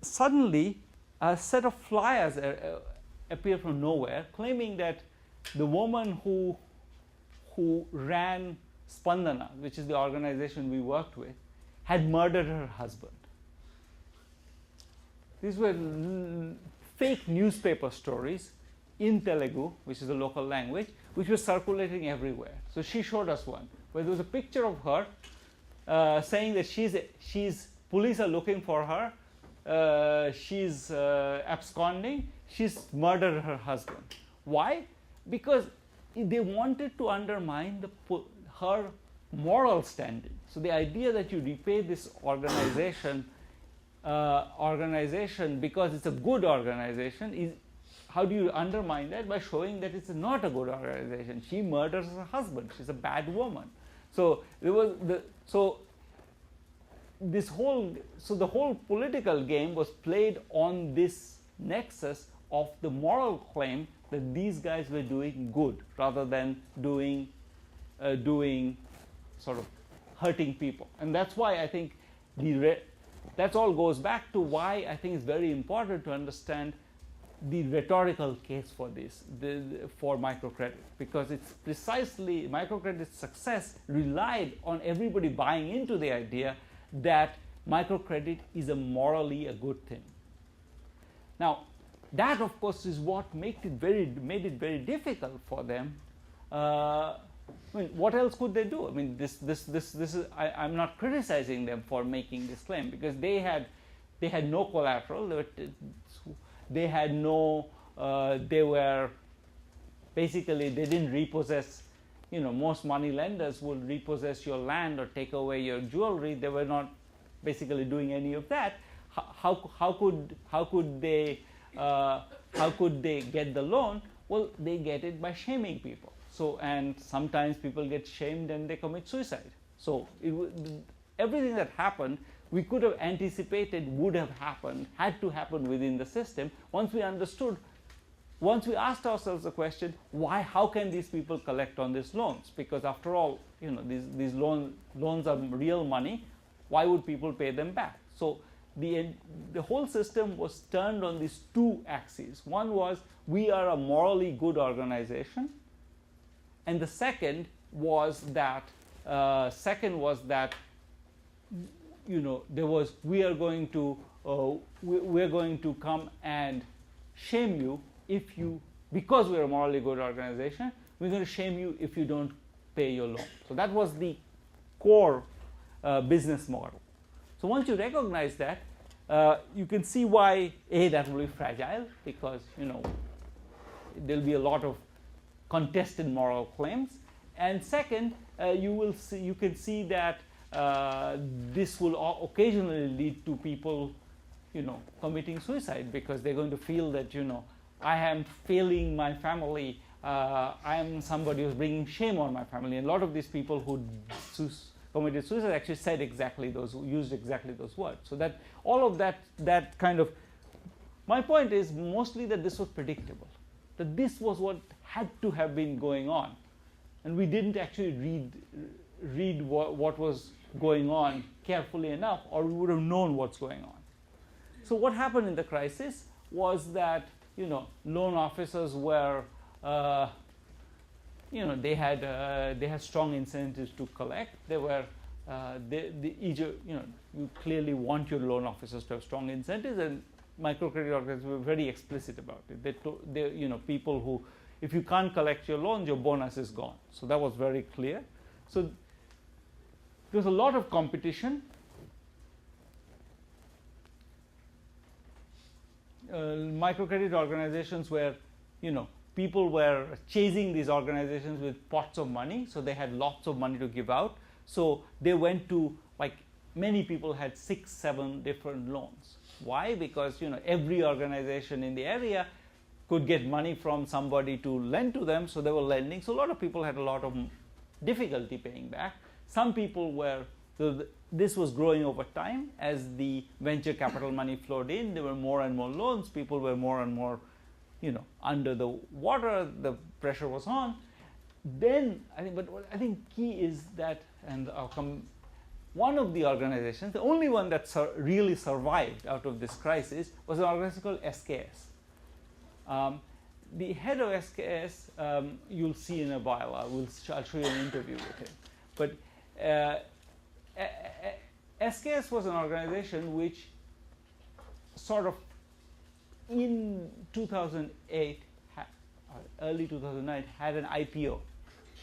S2: Suddenly, a set of flyers appeared from nowhere, claiming that the woman who ran Spandana, which is the organization we worked with, had murdered her husband. These were fake newspaper stories in Telugu, which is the local language, which was circulating everywhere. So she showed us one, where there was a picture of her saying that she's police are looking for her, she's absconding, she's murdered her husband. Why? Because they wanted to undermine her moral standing. So the idea that you repay this organization because it's a good organization is, how do you undermine that? By showing that it's not a good organization. She murders her husband. She's a bad woman. So there was the whole political game was played on this nexus of the moral claim that these guys were doing good rather than doing sort of hurting people. And that's why I think that all goes back to why I think it's very important to understand the rhetorical case for this, for microcredit, because it's precisely microcredit's success relied on everybody buying into the idea that microcredit is morally a good thing. Now, that of course is what made it very difficult for them. I mean, what else could they do? I mean, this is. I'm not criticizing them for making this claim, because they had no collateral. They had no. They were basically, they didn't repossess. You know, most money lenders would repossess your land or take away your jewelry. They were not basically doing any of that. How could they get the loan? Well, they get it by shaming people. So, and sometimes people get shamed and they commit suicide. So everything that happened, we could have anticipated would have happened, had to happen within the system. Once we asked ourselves the question, how can these people collect on these loans? Because after all, you know, these loans are real money. Why would people pay them back? So the whole system was turned on these two axes. One was, we are a morally good organization, and the second was that you know, we're going to come and shame you because we're a morally good organization. We're going to shame you if you don't pay your loan. So that was the core business model. So once you recognize that, you can see why that will be fragile, because you know there'll be a lot of contested moral claims, and second, you can see that this will occasionally lead to people, you know, committing suicide, because they're going to feel that, you know, I am failing my family. I am somebody who's bringing shame on my family. And a lot of these people who committed suicide actually used exactly those words. So that all of that kind of, my point is mostly that this was predictable, that this was what had to have been going on, and we didn't actually read what was going on carefully enough, or we would have known what's going on. So what happened in the crisis was that, you know, loan officers were, you know, they had strong incentives to collect. They were, you know, you clearly want your loan officers to have strong incentives, and microcredit organizations were very explicit about it. They you know, people who, if you can't collect your loans, your bonus is gone. So that was very clear. So there was a lot of competition. Microcredit organizations were, you know, people were chasing these organizations with pots of money, so they had lots of money to give out. So they went to, like, many people had 6-7 different loans. Why? Because every organization in the area could get money from somebody to lend to them, so they were lending. So a lot of people had a lot of difficulty paying back. Some people were, this was growing over time as the venture capital money flowed in. There were more and more loans. People were more and more, under the water. The pressure was on. Then what I think key is that, and one of the organizations, the only one that really survived out of this crisis, was an organization called SKS. The head of SKS, you'll see in a while. I'll show you an interview with him. But SKS was an organization which sort of in 2008, early 2009, had an IPO.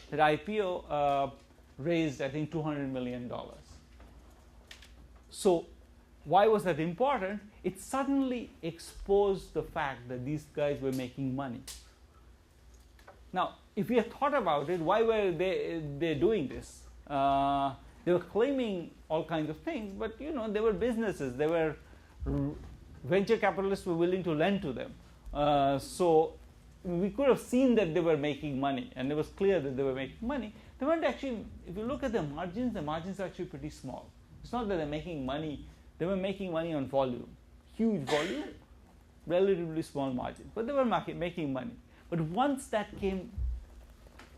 S2: That IPO raised, I think, $200 million. So why was that important? It suddenly exposed the fact that these guys were making money. Now, if you had thought about it, why were they doing this? They were claiming all kinds of things, but they were businesses. They were venture capitalists were willing to lend to them. So we could have seen that they were making money, and it was clear that they were making money. They weren't actually, if you look at the margins are actually pretty small. It's not that they're making money. They were making money on volume, huge volume, relatively small margin, but they were making money. But once that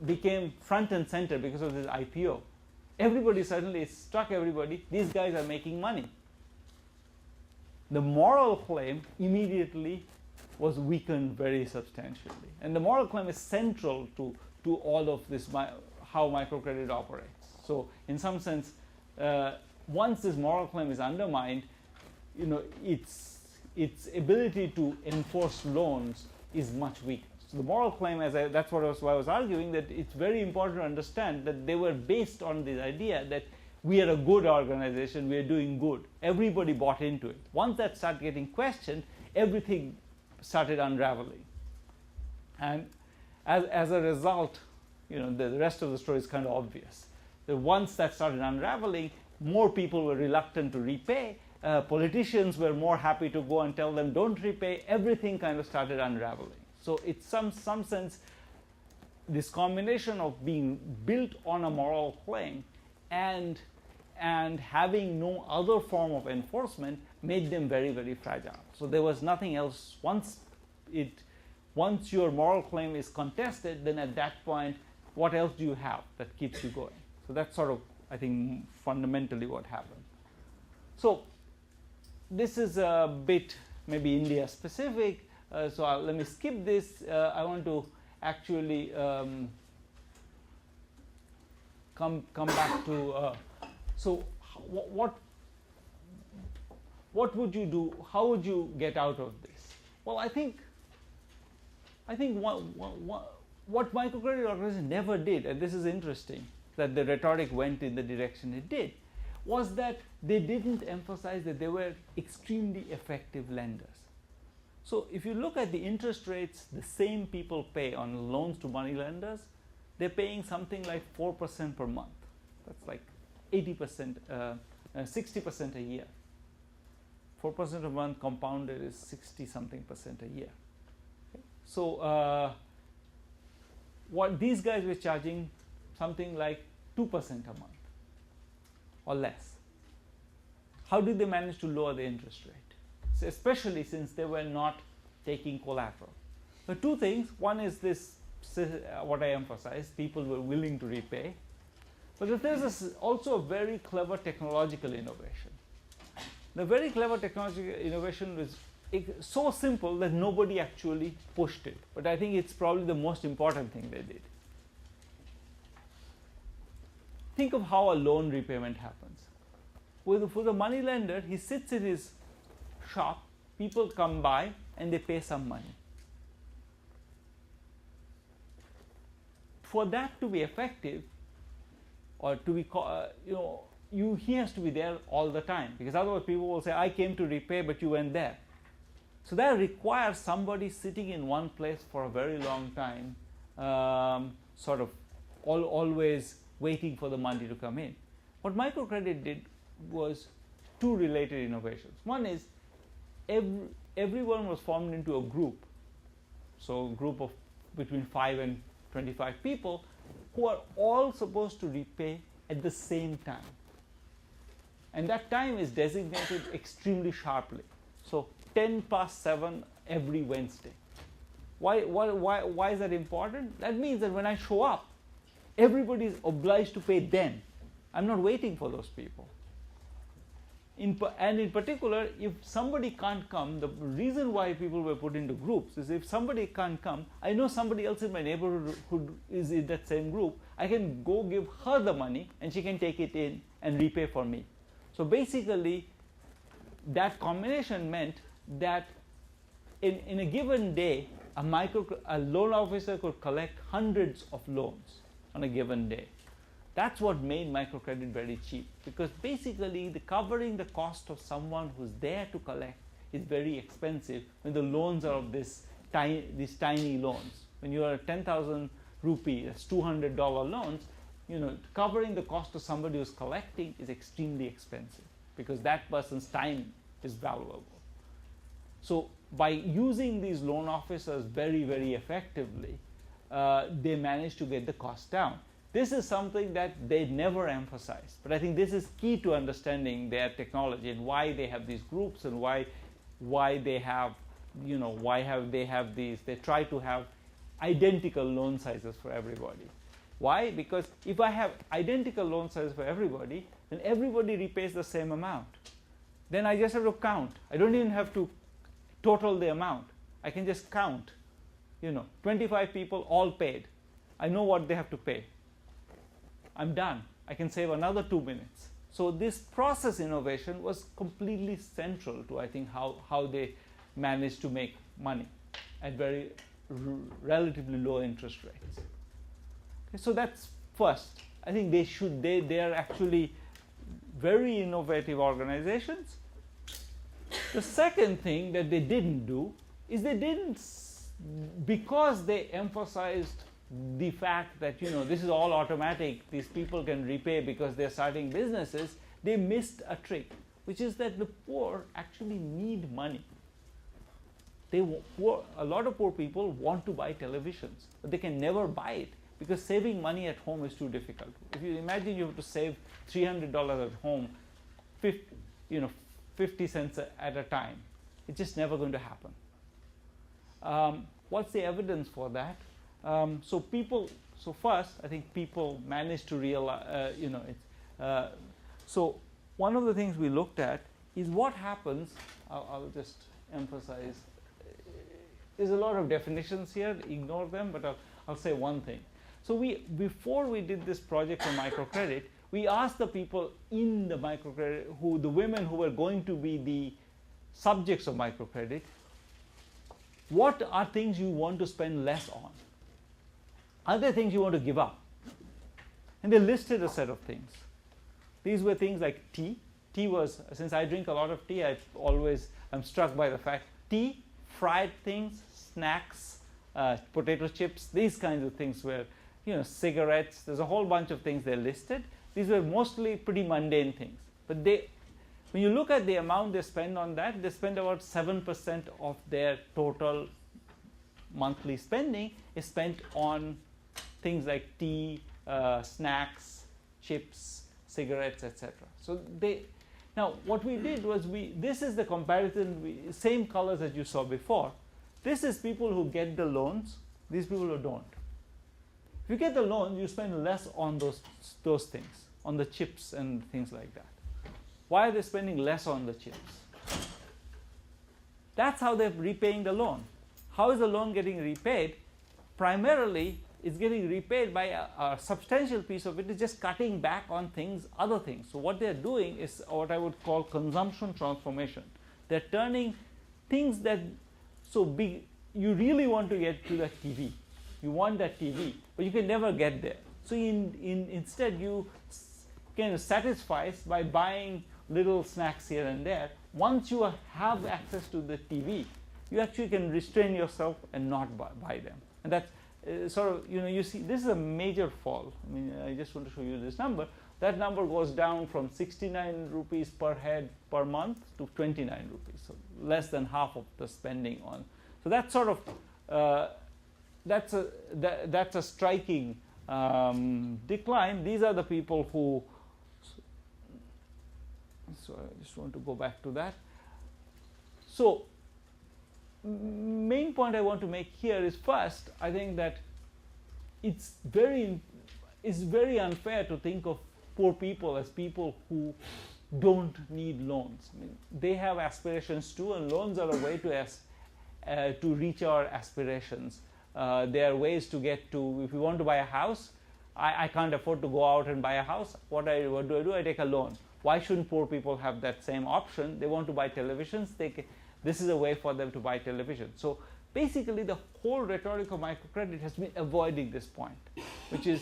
S2: became front and center because of this IPO, everybody suddenly, it struck everybody, these guys are making money. The moral claim immediately was weakened very substantially. And the moral claim is central to all of this, how microcredit operates. So in some sense, once this moral claim is undermined, its ability to enforce loans is much weaker. So the moral claim, that's what I was arguing, that it's very important to understand that they were based on this idea that we are a good organization, we are doing good. Everybody bought into it. Once that started getting questioned, everything started unraveling. And as a result, the rest of the story is kind of obvious. That once that started unraveling, more people were reluctant to repay. Politicians were more happy to go and tell them, don't repay. Everything kind of started unraveling. So it's some sense, this combination of being built on a moral claim and having no other form of enforcement made them very, very fragile. So there was nothing else. Once your moral claim is contested, then at that point, what else do you have that keeps you going? So that's sort of, I think, fundamentally what happened. So this is a bit maybe India specific. So let me skip this. I want to actually come back to. So what would you do? How would you get out of this? Well, I think what microcredit organizations never did, and this is interesting, that the rhetoric went in the direction it did, was that they didn't emphasize that they were extremely effective lenders. So if you look at the interest rates the same people pay on loans to money lenders, they're paying something like 4% per month. That's like 80%, 60% a year. 4% a month compounded is 60-something% a year. Okay? So what these guys were charging something like 2% a month or less. How did they manage to lower the interest rate? So especially since they were not taking collateral. The two things, one is this, what I emphasized, people were willing to repay. But there's also a very clever technological innovation. The very clever technological innovation was so simple that nobody actually pushed it. But I think it's probably the most important thing they did. Think of how a loan repayment happens. For the money lender, he sits in his shop, people come by and they pay some money. For that to be effective, or to be, he has to be there all the time, because otherwise people will say, I came to repay, but you went there. So that requires somebody sitting in one place for a very long time, sort of always waiting for the money to come in. What microcredit did was two related innovations. One is everyone was formed into a group. So a group of between 5 and 25 people who are all supposed to repay at the same time. And that time is designated extremely sharply. So 10 past 7 every Wednesday. Why is that important? That means that when I show up, everybody is obliged to pay then. I'm not waiting for those people. And in particular, if somebody can't come, the reason why people were put into groups is if somebody can't come, I know somebody else in my neighborhood who is in that same group, I can go give her the money and she can take it in and repay for me. So basically, that combination meant that in a given day, a loan officer could collect hundreds of loans on a given day. That's what made microcredit very cheap, because basically covering the cost of someone who's there to collect is very expensive when the loans are of these tiny loans. When you are 10,000 rupee, that's $200 loans, covering the cost of somebody who's collecting is extremely expensive because that person's time is valuable. So by using these loan officers very, very effectively, they managed to get the cost down. This is something that they never emphasized, but I think this is key to understanding their technology and why they have these groups and why they have, they try to have identical loan sizes for everybody. Why? Because if I have identical loan sizes for everybody, then everybody repays the same amount. Then I just have to count. I don't even have to total the amount. I can just count. 25 people all paid. I know what they have to pay. I'm done. I can save another 2 minutes. So this process innovation was completely central to, I think, how they managed to make money at very relatively low interest rates. Okay, so that's first. I think they are actually very innovative organizations. The second thing that they didn't do is because they emphasized the fact that this is all automatic, these people can repay because they're starting businesses, they missed a trick, which is that the poor actually need money. A lot of poor people want to buy televisions, but they can never buy it because saving money at home is too difficult. If you imagine you have to save $300 at home, 50 cents at a time, it's just never going to happen. What's the evidence for that? So first, I think people managed to realize, so one of the things we looked at is what happens. I'll just emphasize. There's a lot of definitions here. Ignore them, but I'll say one thing. So before we did this project for microcredit, we asked the people in the microcredit, the women who were going to be the subjects of microcredit, what are things you want to spend less on? Are there things you want to give up? And they listed a set of things. These were things like tea. Tea was, since I drink a lot of tea, I'm struck by the fact tea, fried things, snacks, potato chips, these kinds of things were, cigarettes. There's a whole bunch of things they listed. These were mostly pretty mundane things. But when you look at the amount they spend on that, they spend about 7% of their total monthly spending is spent on things like tea, snacks, chips, cigarettes, etc. So now what we did was this is the comparison, same colors as you saw before. This is people who get the loans, these people who don't. If you get the loan, you spend less on those things, on the chips and things like that. Why are they spending less on the chips? That's how they're repaying the loan. How is the loan getting repaid? Primarily, it's getting repaid by a substantial piece of it is just cutting back on other things. So what they're doing is what I would call consumption transformation. They're turning things that so big, you really want to get to that TV. You want that TV, but you can never get there. So instead you can satisfy by buying little snacks here and there. Once you have access to the TV, you actually can restrain yourself and not buy them. And that's you see, this is a major fall. I mean, I just want to show you this number. that number goes down from 69 rupees per head per month to 29 rupees, so less than half of the spending on. So that's sort of that's a striking decline. These are the people who. So I just want to go back to that. So main point I want to make here is, first, I think that it's very unfair to think of poor people as people who don't need loans. I mean, they have aspirations too, and loans are a way to reach our aspirations. There are ways to get to, if you want to buy a house, I can't afford to go out and buy a house. What do? I take a loan. Why shouldn't poor people have that same option? They want to buy televisions. This is a way for them to buy television. So basically, the whole rhetoric of microcredit has been avoiding this point, which is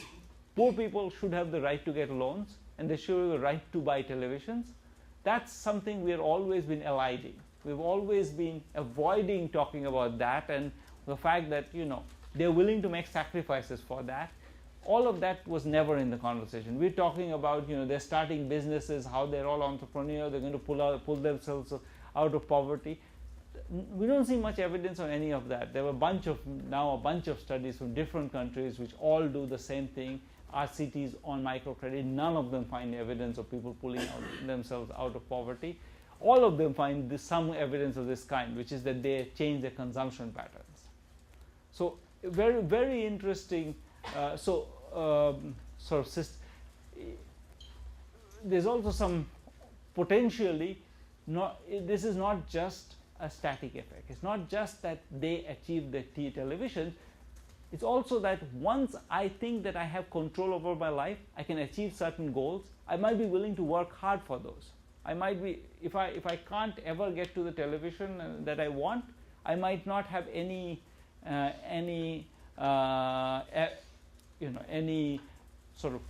S2: poor people should have the right to get loans, and they should have the right to buy televisions. That's something we've always been eliding. We've always been avoiding talking about that, and the fact that, you know, they're willing to make sacrifices for that. All of that was never in the conversation. We're talking about, you know, they're starting businesses, how they're all entrepreneurs, they're going to pull themselves out of poverty. We don't see much evidence on any of that. There were a bunch of studies from different countries which all do the same thing, RCTs on microcredit. None of them find evidence of people pulling themselves out of poverty. All of them find some evidence of this kind, which is that they change their consumption patterns. So very, very interesting. There's also some potentially, this is not just a static effect. It's not just that they achieve the television. It's also that once I think that I have control over my life, I can achieve certain goals, I might be willing to work hard for those. I might be, if I can't ever get to the television that I want, I might not have any sort of,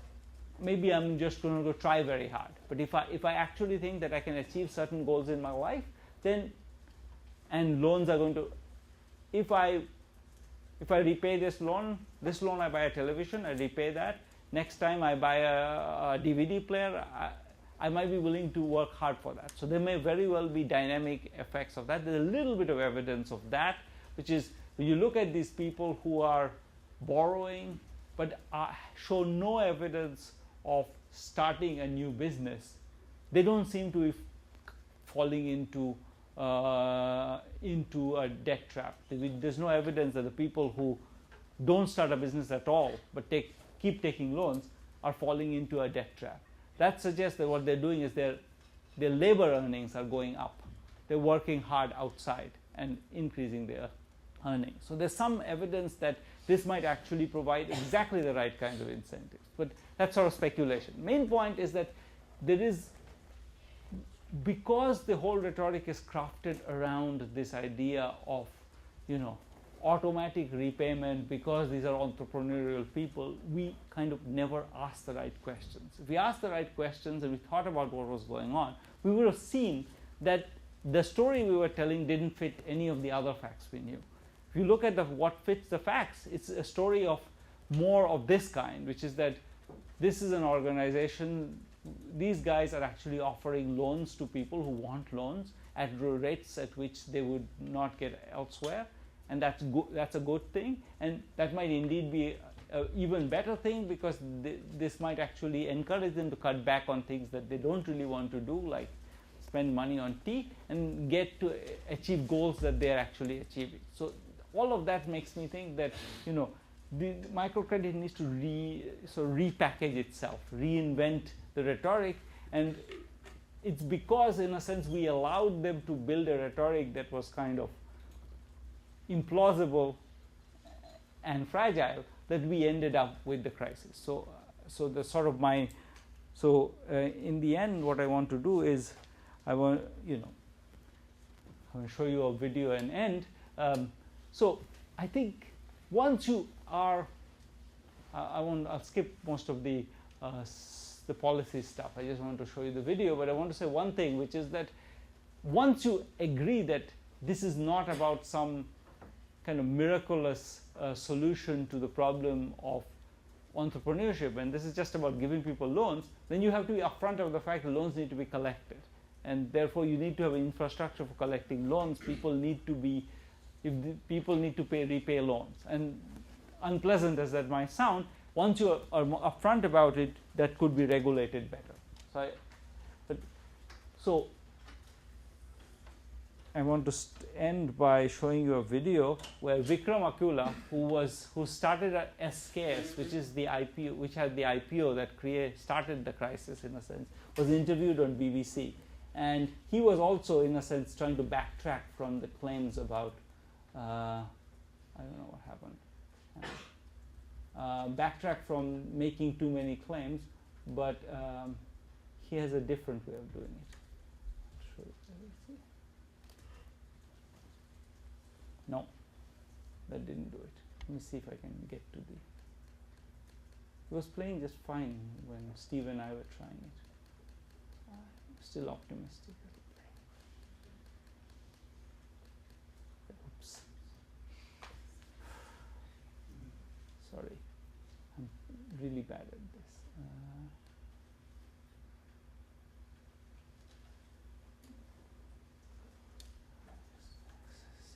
S2: maybe I'm just going to try very hard. But if I actually think that I can achieve certain goals in my life, then, and loans are going to, if I repay this loan I buy a television, I repay that. Next time I buy a DVD player, I might be willing to work hard for that. So there may very well be dynamic effects of that. There's a little bit of evidence of that, which is when you look at these people who are borrowing but show no evidence of starting a new business, they don't seem to be falling into a debt trap. There's no evidence that the people who don't start a business at all but keep taking loans are falling into a debt trap. That suggests that what they're doing is their labor earnings are going up. They're working hard outside and increasing their earnings. So there's some evidence that this might actually provide exactly the right kind of incentives. But that's sort of speculation. Main point is that there is, because the whole rhetoric is crafted around this idea of, you know, automatic repayment, because these are entrepreneurial people, we kind of never ask the right questions. If we asked the right questions and we thought about what was going on, we would have seen that the story we were telling didn't fit any of the other facts we knew. If you look at what fits the facts, it's a story of more of this kind, which is that this is an organization, these guys are actually offering loans to people who want loans at rates at which they would not get elsewhere. And that's a good thing, and that might indeed be an even better thing, because this might actually encourage them to cut back on things that they don't really want to do, like spend money on tea, and get to achieve goals that they're actually achieving. So all of that makes me think that, you know, the microcredit needs to repackage itself, reinvent the rhetoric, and it's because, in a sense, we allowed them to build a rhetoric that was kind of implausible and fragile, that we ended up with the crisis. So the sort of in the end, what I want to do is, I want to show you a video and end. So I think once you are, I'll skip most of the policy stuff. I just want to show you the video, but I want to say one thing, which is that once you agree that this is not about some kind of miraculous solution to the problem of entrepreneurship, and this is just about giving people loans, then you have to be upfront of the fact that loans need to be collected, and therefore you need to have an infrastructure for collecting loans. People need to repay loans, and unpleasant as that might sound, once you are upfront about it, that could be regulated better. So I want to end by showing you a video where Vikram Akula, who started at SKS, which is the IPO, which had the IPO that started the crisis in a sense, was interviewed on BBC, and he was also in a sense trying to backtrack from the claims about I don't know what happened. Backtrack from making too many claims, but he has a different way of doing it. No, that didn't do it. Let me see if I can get to the. It was playing just fine when Steve and I were trying it. I'm still optimistic. Oops. Sorry, I'm really bad at this.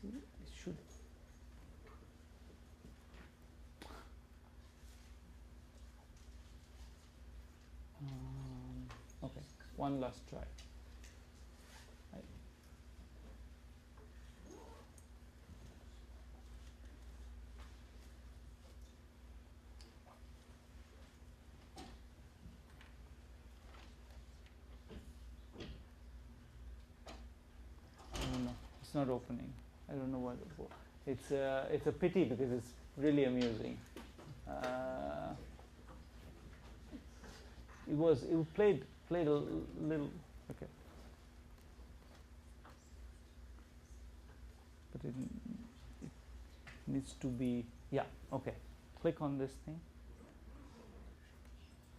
S2: See, it should. Okay, one last try. It's not opening. I don't know what it's a pity because it's really amusing. It played a little, okay, but it needs to be, yeah, okay. Click on this thing.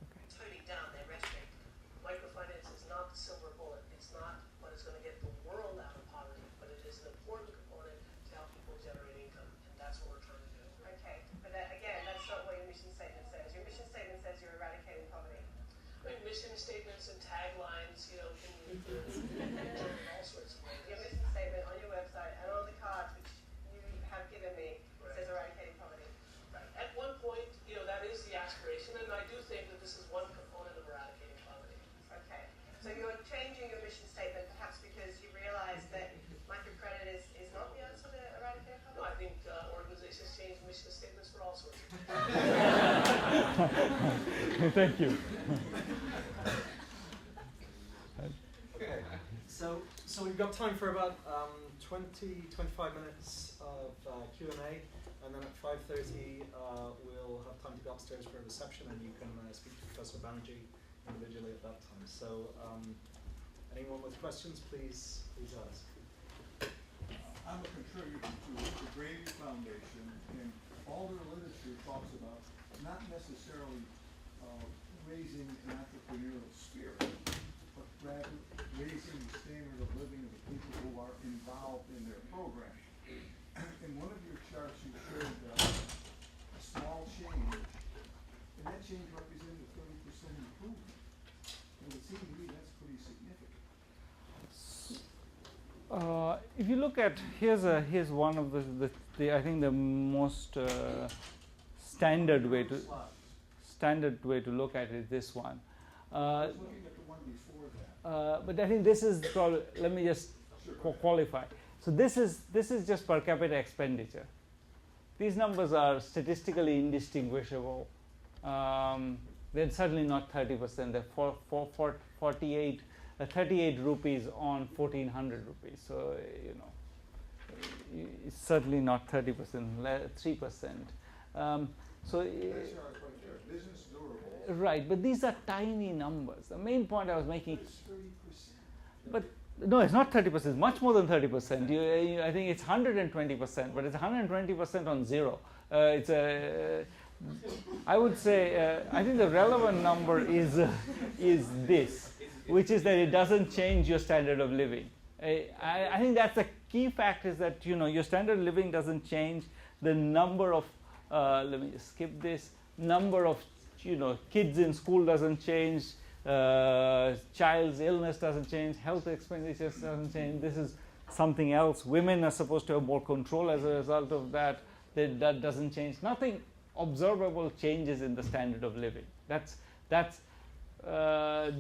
S2: Okay.
S3: Turning down their rhetoric. Microfinance is not the silver bullet. It's not what is going to get the world out of poverty, but it is an important component to help people generate income, and that's what we're trying to do.
S4: Okay, but again, that's not what your mission statement says. Your mission statement says you're eradicating poverty.
S3: I mean, mission statements and taglines, can be in all sorts of ways.
S4: Your mission statement on your website and on the cards which you have given me says eradicating poverty.
S3: Right. At one point, that is the aspiration, and I do think that this is one component of eradicating poverty.
S4: Okay, so you're changing your mission statement perhaps because you realize that microcredit is not the answer to eradicate
S3: No, I
S4: poverty?
S3: think organizations change mission statements for all sorts of things.
S2: Thank you.
S1: Okay, so we've got time for about 25 minutes of Q&A, and then at 5:30 we'll have time to go upstairs for a reception, and you can speak to Professor Banerjee individually at that time. So anyone with questions, please ask.
S5: I'm a contributor to the Gravy Foundation, and all their literature talks about not necessarily raising an entrepreneurial spirit, but rather raising the standard of living of the people who are involved in their program. In one of your charts, you showed a small change, and that change represented a 30% improvement. And it seemed to me that's pretty significant.
S2: If you look at here's one of the I think the most standard way to look at it is this one.
S5: I was looking at the one before that.
S2: But I think this is probably, let me just qualify. So this is just per capita expenditure. These numbers are statistically indistinguishable. They're certainly not 30%. They're 38 rupees on 1400 rupees. So it's certainly not 30%, 3%. So.
S5: Business durable.
S2: Right, but these are tiny numbers. The main point I was making.
S5: It's 30%.
S2: But no, it's not 30%. It's much more than 30%. I think it's 120%, but it's 120% on zero. I would say I think the relevant number is this, which is that it doesn't change your standard of living. I think that's the key fact, is that your standard of living doesn't change. The number of let me just skip this. number of kids in school doesn't change, child's illness doesn't change, health expenditures doesn't change. This is something else. Women are supposed to have more control as a result of that. That doesn't change. Nothing observable changes in the standard of living.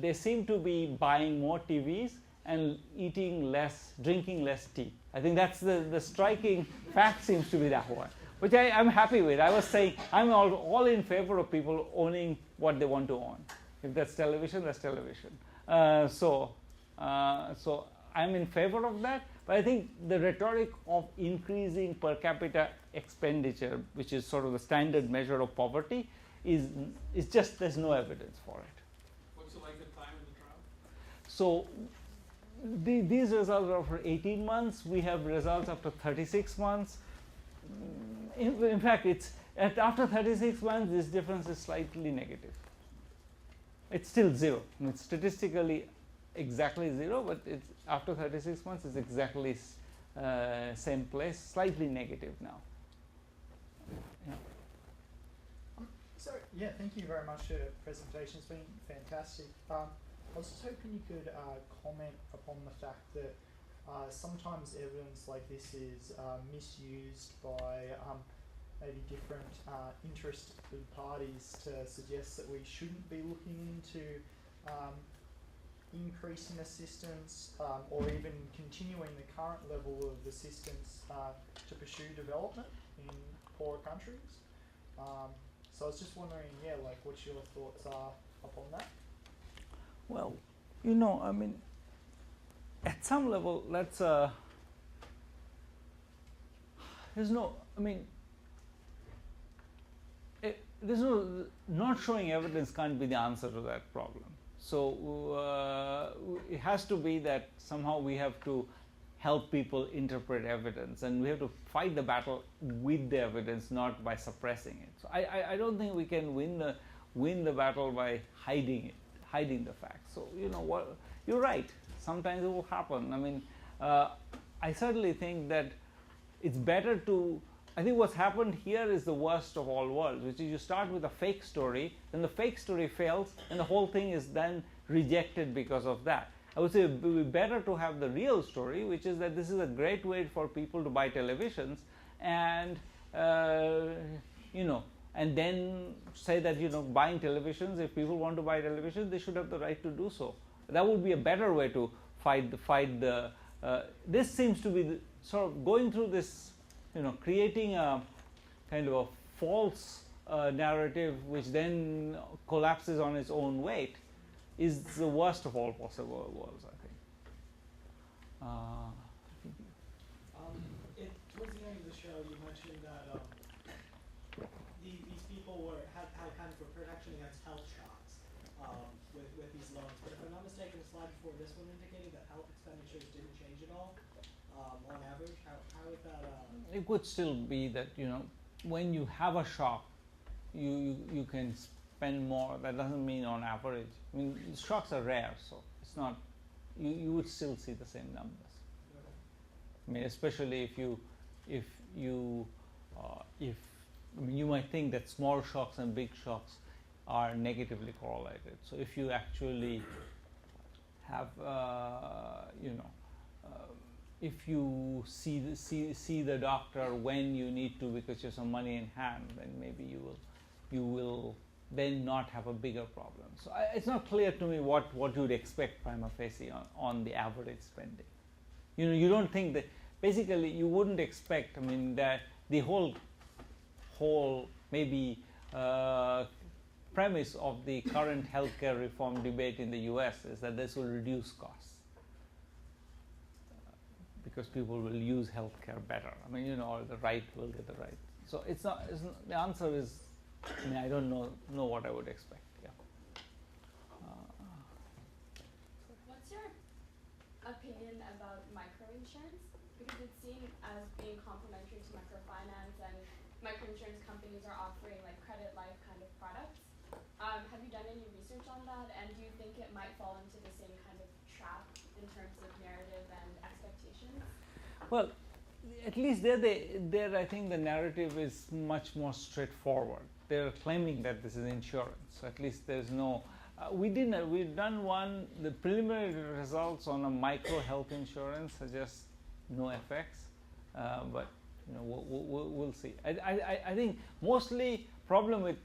S2: They seem to be buying more TVs and eating less, drinking less tea. I think that's the striking fact seems to be that one, which I'm happy with. I was saying I'm all in favor of people owning what they want to own. If that's television, that's television. So I'm in favor of that. But I think the rhetoric of increasing per capita expenditure, which is sort of the standard measure of poverty, is just there's no evidence for it.
S6: What's the length of time in the trial?
S2: So these results are for 18 months. We have results after 36 months. In fact, after 36 months, this difference is slightly negative. It's still zero. I mean, it's statistically exactly zero, but it's after 36 months, it's exactly same place, slightly negative now. Yeah.
S7: So yeah, thank you very much for your presentation. It's been fantastic. I was just hoping you could comment upon the fact that sometimes evidence like this is misused by maybe different interested parties to suggest that we shouldn't be looking into increasing assistance or even continuing the current level of assistance to pursue development in poorer countries. So I was just wondering, like what your thoughts are upon that?
S2: Well, I mean, at some level, there's not showing evidence can't be the answer to that problem. So it has to be that somehow we have to help people interpret evidence, and we have to fight the battle with the evidence, not by suppressing it. So I don't think we can win the battle by hiding the facts. So what, you're right. Sometimes it will happen. I mean, I certainly think that it's better to. I think what's happened here is the worst of all worlds, which is you start with a fake story, then the fake story fails, and the whole thing is then rejected because of that. I would say it would be better to have the real story, which is that this is a great way for people to buy televisions, and and then say that buying televisions. If people want to buy televisions, they should have the right to do so. That would be a better way to fight the. This seems to be sort of going through this. Creating a kind of a false narrative which then collapses on its own weight is the worst of all possible worlds, I think.
S8: Towards the end of the show, you mentioned that these people had kind of a protection against health shocks with these loans. But if I'm not mistaken, the slide before this one indicated that health expenditures didn't change at all. On average, how would that?
S2: It could still be that when you have a shock, you can spend more. That doesn't mean on average. I mean, shocks are rare, so it's not. You would still see the same numbers. I mean, especially if you might think that small shocks and big shocks are negatively correlated. So if you actually have if you see the doctor when you need to because you have some money in hand, then maybe you will then not have a bigger problem. So it's not clear to me what you would expect prima facie on the average spending. You don't think that basically you wouldn't expect. I mean that the whole maybe premise of the current healthcare reform debate in the U.S. is that this will reduce costs. Because people will use healthcare better. I mean, or the right will get the right. So it's not. The answer is, I don't know what I would expect. Yeah.
S9: What's your opinion about microinsurance? Because it's seen as being complementary to microfinance, and microinsurance companies are offering like credit life kind of products. Have you done any research on that? And do you think it might fall into the same kind of trap in terms of narrative and expectations?
S2: Well, at least there I think the narrative is much more straightforward. They're claiming that this is insurance. So at least there's no. We've done one. The preliminary results on a micro health insurance suggest no effects, but we'll see. I think mostly problem with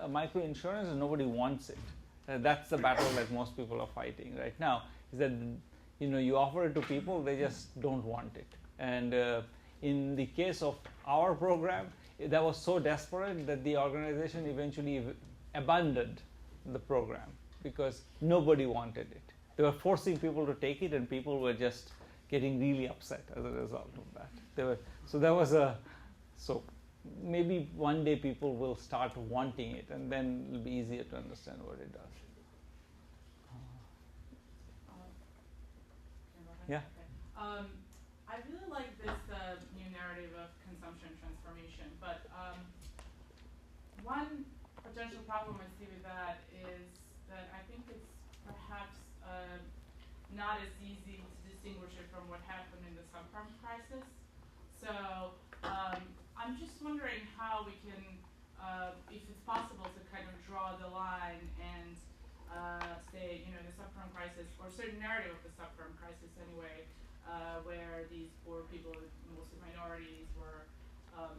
S2: micro insurance is nobody wants it. That's the battle that most people are fighting right now. Is that you offer it to people, they just don't want it. And in the case of our program, that was so desperate that the organization eventually abandoned the program because nobody wanted it. They were forcing people to take it, and people were just getting really upset as a result of that. So maybe one day people will start wanting it, and then it'll be easier to understand what it does. Yeah.
S10: Okay. I really like this new narrative of consumption transformation, but one potential problem I see with that is that I think it's perhaps not as easy to distinguish it from what happened in the subprime crisis. So I'm just wondering how we can, if it's possible to kind of draw the line and say, the subprime crisis, or a certain narrative of the subprime crisis anyway, where these poor people, mostly minorities, were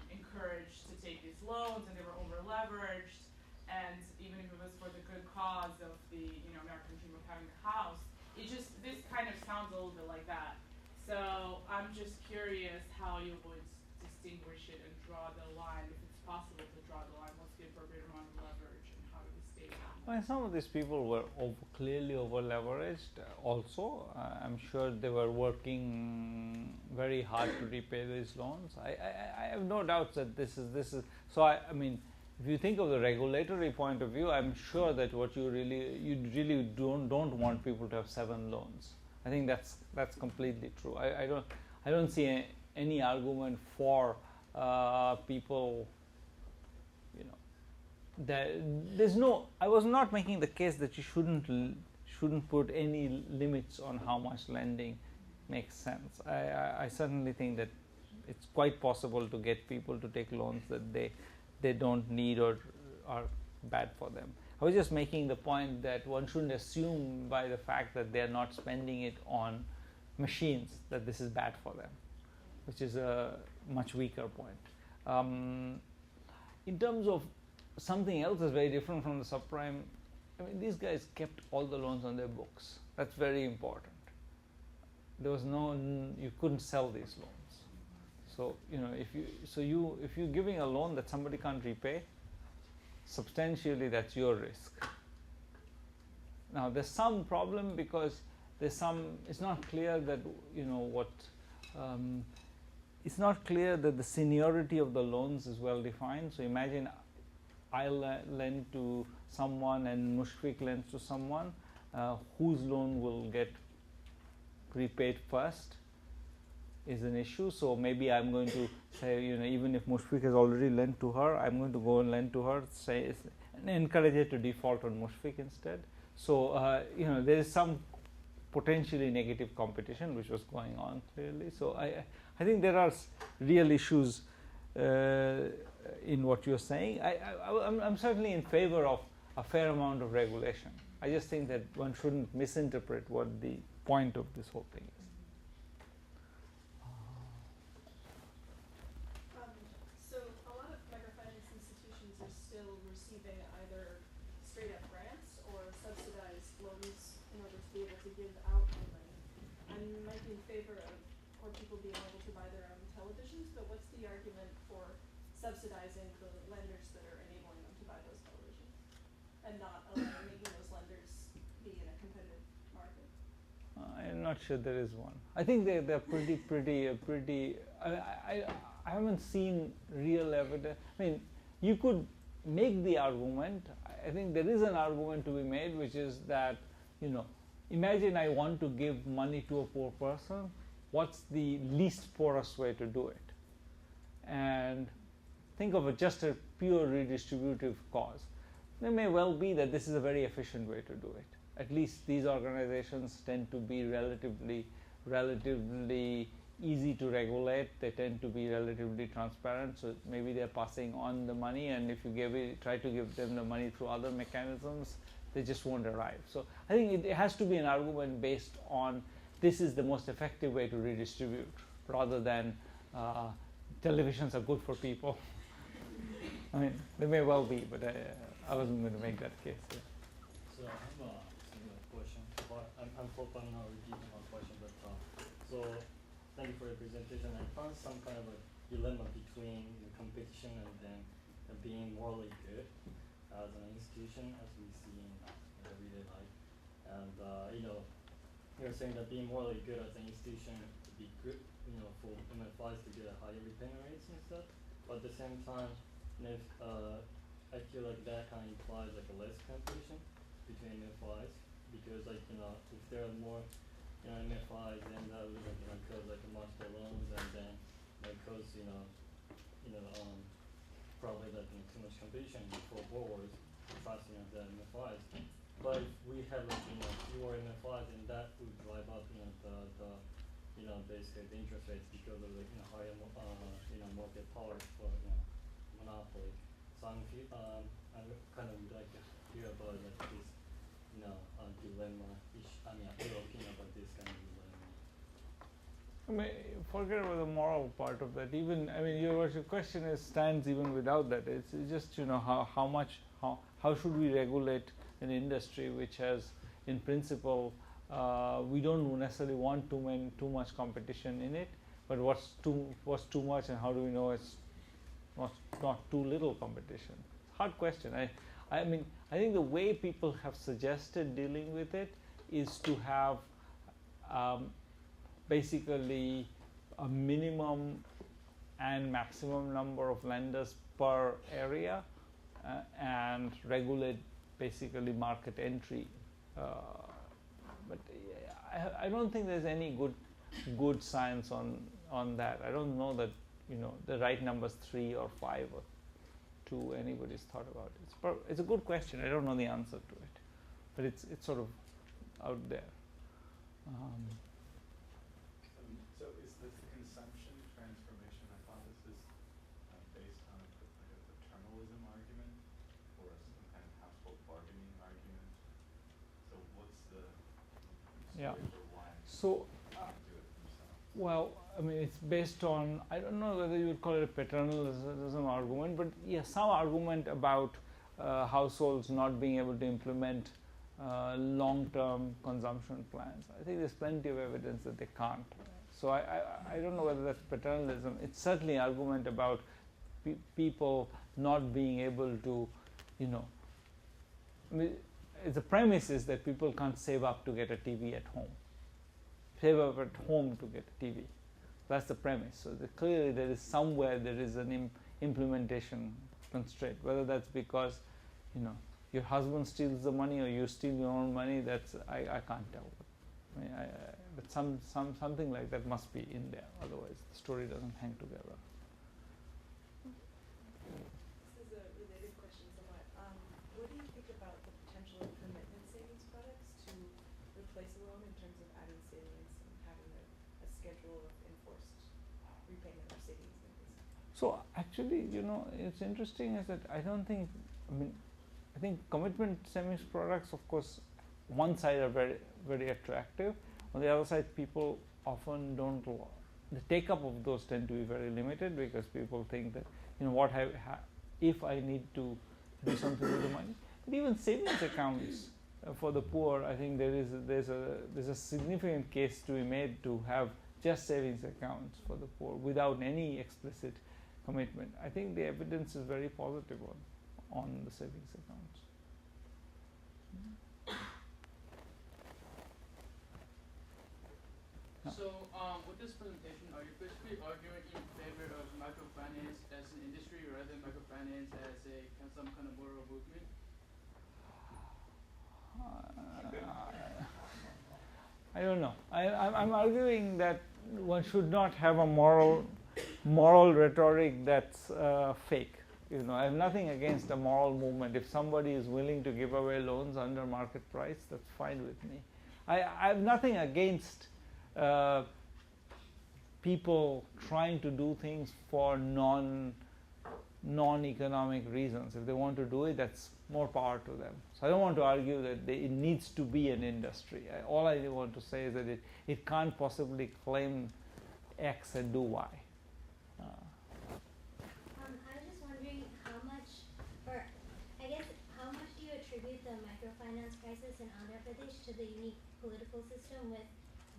S10: encouraged to take these loans, and they were over-leveraged, and even if it was for the good cause of the American dream of having a house, this kind of sounds a little bit like that. So I'm just curious how you would distinguish it and draw the line, if it's possible to draw the line. What's the appropriate amount of leverage, and how do we stay down?
S2: Well, some of these people were clearly over-leveraged also. I'm sure they were working very hard to repay these loans. I have no doubts that this is. So I mean, if you think of the regulatory point of view, I'm sure that what you really don't want people to have 7 loans. I think that's completely true. I don't see any argument for people. I was not making the case that you shouldn't put any limits on how much lending makes sense. I certainly think that it's quite possible to get people to take loans that they don't need or are bad for them. I was just making the point that one shouldn't assume by the fact that they're not spending it on machines that this is bad for them, which is a much weaker point. In terms of something else is very different from the subprime. I mean, these guys kept all the loans on their books. That's very important. There was you couldn't sell these loans. So if you're giving a loan that somebody can't repay, substantially that's your risk. Now there's some problem because it's not clear that it's not clear that the seniority of the loans is well defined. So imagine I lend to someone and Mushfiq lends to someone, whose loan will get repaid first is an issue. So maybe I'm going to say, even if Mushfiq has already lent to her, I'm going to go and lend to her, and encourage her to default on Mushfiq instead. So there is some potentially negative competition which was going on clearly. So I think there are real issues in what you're saying. I'm certainly in favor of a fair amount of regulation. I just think that one shouldn't misinterpret what the point of this whole thing is.
S11: So a lot of microfinance institutions are still receiving either straight up grants or subsidized loans in order to be able to give out money. I might be in favor of poor people being able to buy their own televisions, but what's the argument for subsidizing the lenders that are enabling them to buy those televisions and not making those lenders be in a competitive market?
S2: I'm not sure there is one. I think they're pretty. I haven't seen real evidence. I mean, you could make the argument. I think there is an argument to be made, which is that imagine I want to give money to a poor person. What's the least porous way to do it? And think of just a pure redistributive cause. There may well be that this is a very efficient way to do it. At least these organizations tend to be relatively easy to regulate. They tend to be relatively transparent, so maybe they're passing on the money, and if you try to give them the money through other mechanisms, they just won't arrive. So I think it has to be an argument based on this is the most effective way to redistribute, rather than televisions are good for people. I mean, they may well be, but I wasn't going to make that case. Yeah.
S12: So I have a similar question, but I'm hoping I'm not repeating my question, but so thank you for your presentation. I found some kind of a dilemma between the competition and then being morally good as an institution, as we see in everyday life. And you're saying that being morally good as an institution would be good, for MFIs to get a higher repayment rates and stuff. But at the same time, I feel like that kind of implies like a less competition between MFIs, because if there are more MFIs, then that would cause like multiple loans, and then cause probably like too much competition for borrowers trusting the MFIs. But if we have like fewer MFIs, then that would drive up the basically the interest rates because of like higher market power for monopoly. So I kind of would like to hear about like this dilemma. Your opinion about this kind of dilemma.
S2: I mean, forget about the moral part of that. Even your question stands even without that. It's just how should we regulate an industry which has, in principle, we don't necessarily want too much competition in it, but what's too much, and how do we know it's not too little competition? Hard question. I think the way people have suggested dealing with it is to have basically a minimum and maximum number of lenders per area, and regulate basically market entry. But I don't think there's any good science on that. I don't know that the right number is 3 or 5 or 2 anybody's thought about it. It's a good question. I don't know the answer to it, but it's sort of out there.
S13: So is this consumption transformation hypothesis based on a paternalism argument or some kind of household bargaining argument? So what's the
S2: Yeah.
S13: for why
S2: So,
S13: they can't do it themselves?
S2: well, it's based on, I don't know whether you would call it a paternalism argument, but some argument about households not being able to implement long-term consumption plans. I think there's plenty of evidence that they can't. So I don't know whether that's paternalism. It's certainly an argument about people not being able to, the premise is that people can't save up to get a TV at home. Save up at home to get a TV. That's the premise. So clearly there is somewhere there is an implementation constraint. Whether that's because, your husband steals the money or you steal your own money, that's I can't tell. But something like that must be in there. Otherwise, the story doesn't hang together.
S11: This is a related question somewhat. What do you think about the potential of commitment savings products to replace a loan in terms of adding salience and having a schedule of enforced repayment of savings?
S2: So actually, it's interesting is that I think commitment savings products, of course, one side are very, very attractive. On the other side, people often don't. The take-up of those tend to be very limited because people think that, if I need to do something with the money. But even savings accounts for the poor, I think there's a significant case to be made to have just savings accounts for the poor without any explicit commitment. I think the evidence is very positive on the savings accounts.
S6: So, with this presentation, are you basically arguing in favor of microfinance as an industry rather than microfinance as some kind of moral movement?
S2: I don't know. I'm arguing that one should not have a moral rhetoric that's fake. I have nothing against a moral movement. If somebody is willing to give away loans under market price, that's fine with me. I have nothing against people trying to do things for non-economic reasons. If they want to do it, that's more power to them. So I don't want to argue that it needs to be an industry. All I want to say is that it can't possibly claim X and do Y.
S14: I was just wondering how much do you attribute the microfinance crisis in Andhra Pradesh to the unique political system with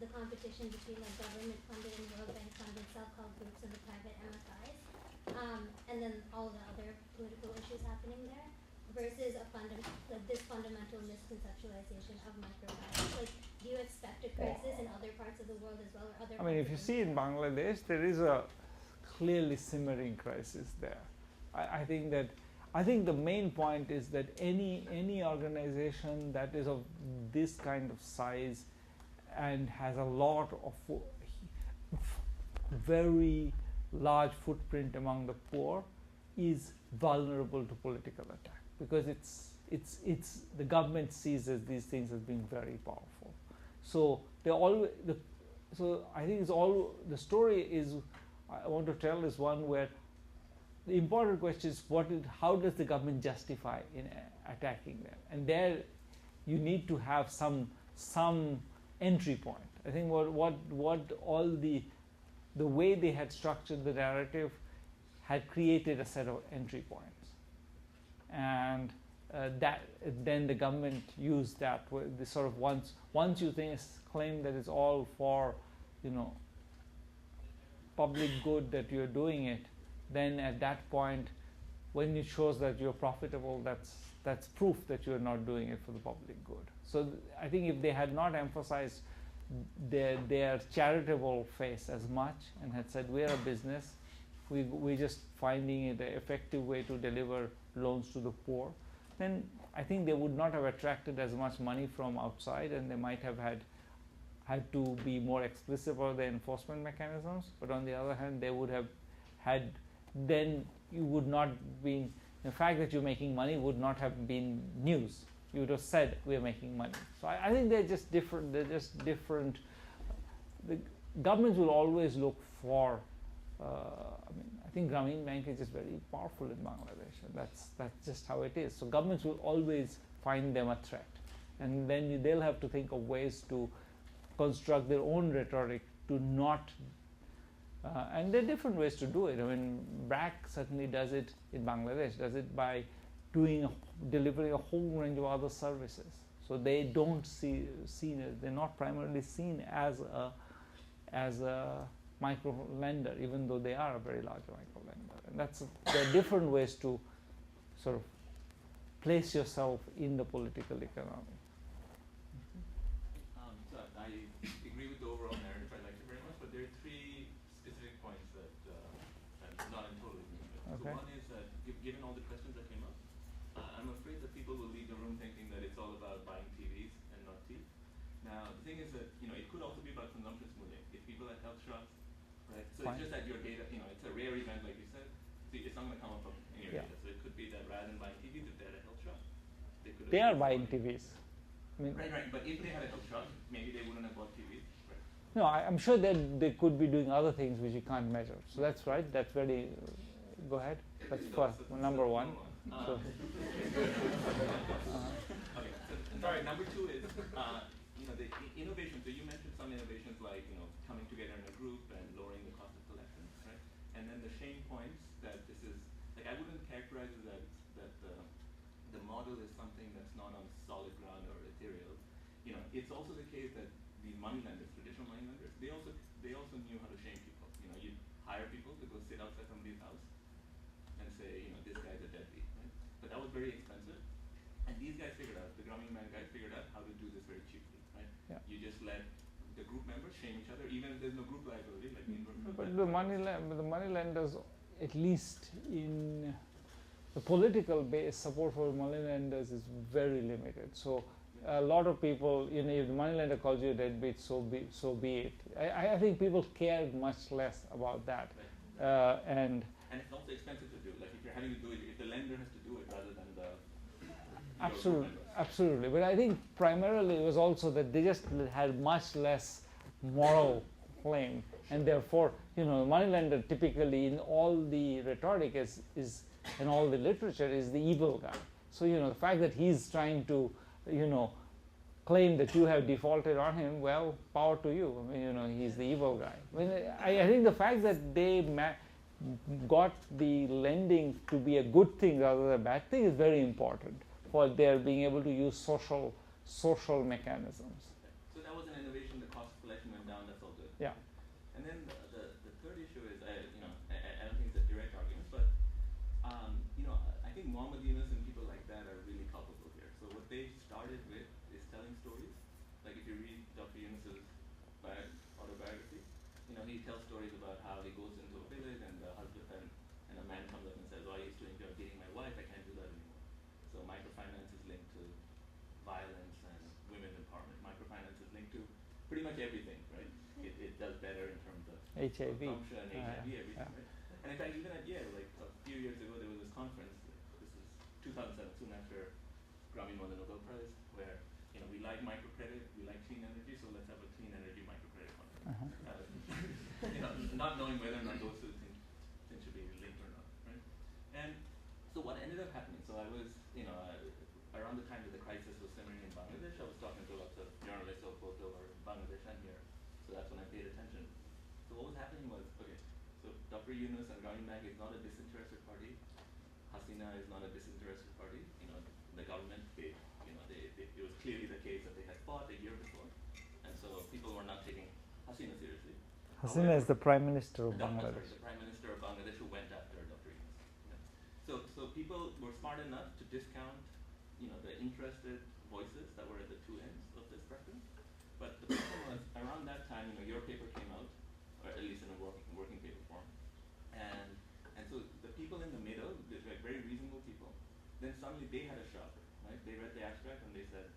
S14: the competition between like government-funded and World Bank-funded self-help groups and the private MFIs, and then all the other political issues happening there, versus this fundamental misconceptualization of microfinance? Like, do you expect a crisis in other parts of the world as well, or other?
S2: I mean, if you see in Bangladesh, there is a clearly simmering crisis there. I think the main point is that any organization that is of this kind of size and has a lot of very large footprint among the poor is vulnerable to political attack, because it's the government sees these things as being very powerful. So so I think the story is I want to tell is one where the important question is how does the government justify in attacking them, and there you need to have some entry point. I think what all the way they had structured the narrative had created a set of entry points, and that then the government used that. The sort of once you claim that it's all for public good that you're doing it, then at that point, when it shows that you're profitable, that's proof that you're not doing it for the public good. So I think if they had not emphasized their charitable face as much and had said we're a business, we're just finding it an effective way to deliver loans to the poor, then I think they would not have attracted as much money from outside, and they might have had to be more explicit about the enforcement mechanisms. But on the other hand, they would have had, then you would not been, the fact that you're making money would not have been news. You would have said we're making money. So I think they're just different. The governments will always look for. I think Grameen Bank is just very powerful in Bangladesh, and that's just how it is. So governments will always find them a threat, and then they'll have to think of ways to construct their own rhetoric to not. And there are different ways to do it. I mean, BRAC certainly does it in Bangladesh. Does it by delivering a whole range of other services. So they don't they're not primarily seen as a micro lender, even though they are a very large micro lender. And there are different ways to sort of place yourself in the political economy.
S13: So I agree with the overall narrative. I like it very much, but there are three specific points that I'm not in total agreement with.
S2: Okay.
S13: So one is that given all the questions that came up, I'm afraid that people will leave the room thinking that it's all about buying TVs and not tea. Now, the thing is that, it could also be about consumption smoothing. If people had health shots, right? So
S2: Fine.
S13: it's just that your data, it's a rare event, like you said. See, it's not going to come up from any
S2: Yeah.
S13: data. So it could be that rather than buying TVs, if they had a health shot,
S2: They are buying TVs. I mean,
S13: Right. But if they had a health shot, maybe they wouldn't have bought TVs. Right.
S2: no, I'm sure that they could be doing other things which you can't measure. So that's right. That's very. Go ahead. That's first, number one. So,
S13: Okay. Sorry. Number two is the innovation. So you mentioned some innovations like coming together in a group and lowering the cost of collection, right? And then the Shane points that this is like I wouldn't characterize it that the model is something that's not on solid ground or ethereal. It's also the case that the money lenders, traditional money lenders, they also knew how to shame people. You hire people to go sit outside somebody's house and say, this guy's a deadbeat, right? But that was very expensive. And these guys figured out, the Grameen Bank guys figured out how to do this very cheaply, right?
S2: Yeah.
S13: You just let the group members shame each other, even if there's no group liability, like in
S2: but the money lenders, at least in the political base, support for money lenders is very limited. So a lot of people, if the money lender calls you a deadbeat, so be it. I think people care much less about that, and
S13: it's also expensive to do. Like if you're having to do it, if the lender has to do it rather than the
S2: absolutely. But I think primarily it was also that they just had much less moral claim. and therefore, you know, moneylender typically in all the rhetoric is and all the literature is the evil guy. So, you know, the fact that he's trying to, you know, claim that you have defaulted on him, well, power to you. I mean, you know, he's the evil guy. I mean, I think the fact that they got the lending to be a good thing rather than a bad thing is very important for their being able to use social mechanisms.
S15: So that was an innovation. The cost of collection went down. That's all good.
S2: Yeah.
S15: And then the third issue is, you know, I don't think it's a direct argument, but you know, I think Muhammad Yunus and people like that are really culpable here. So what they started with is telling stories. Like if you read Dr. Yunus's autobiography, you know, he tells stories about how he goes into a village and the husband and a man comes up and says, "Oh, I used to enjoy beating my wife. I can't do that anymore." So microfinance is linked to violence and women's empowerment. Microfinance is linked to pretty much everything, right? It does better in terms of
S2: HIV,
S15: consumption, HIV, everything, right? And in fact, even at Yale, like a few years ago, there was this conference. This is 2007, soon after Grameen won the Nobel Prize, where, you know, we like microcredit, we like clean energy, so let's have a clean energy microcredit conference. You know, not knowing whether or not those two things should be linked or not, right? And so what ended up happening? So I was, you know, around the time that the crisis was simmering in Bangladesh, I was talking to lots of journalists of both over Bangladesh and here. So that's when I paid attention. So what was happening was, okay, so Dr. Yunus and Grameen Bank is not a disinterested party. Hasina is not a disinterested party. You know, the government, it was clearly the case that they had fought a year before. And so people were not taking Hasina seriously.
S2: Hasina is the Prime Minister of
S15: Sorry,
S2: Bangladesh.
S15: the Prime Minister of Bangladesh who went after Dr. Yunus. Yeah. So people were smart enough to discount, you know, the interested voices that were at the two ends of the spectrum. But the problem was, around that time, you know, your paper came out, or at least in a working paper form, and so the people in the middle, these were very reasonable people, then suddenly they had a shock, right? They read the abstract and they said,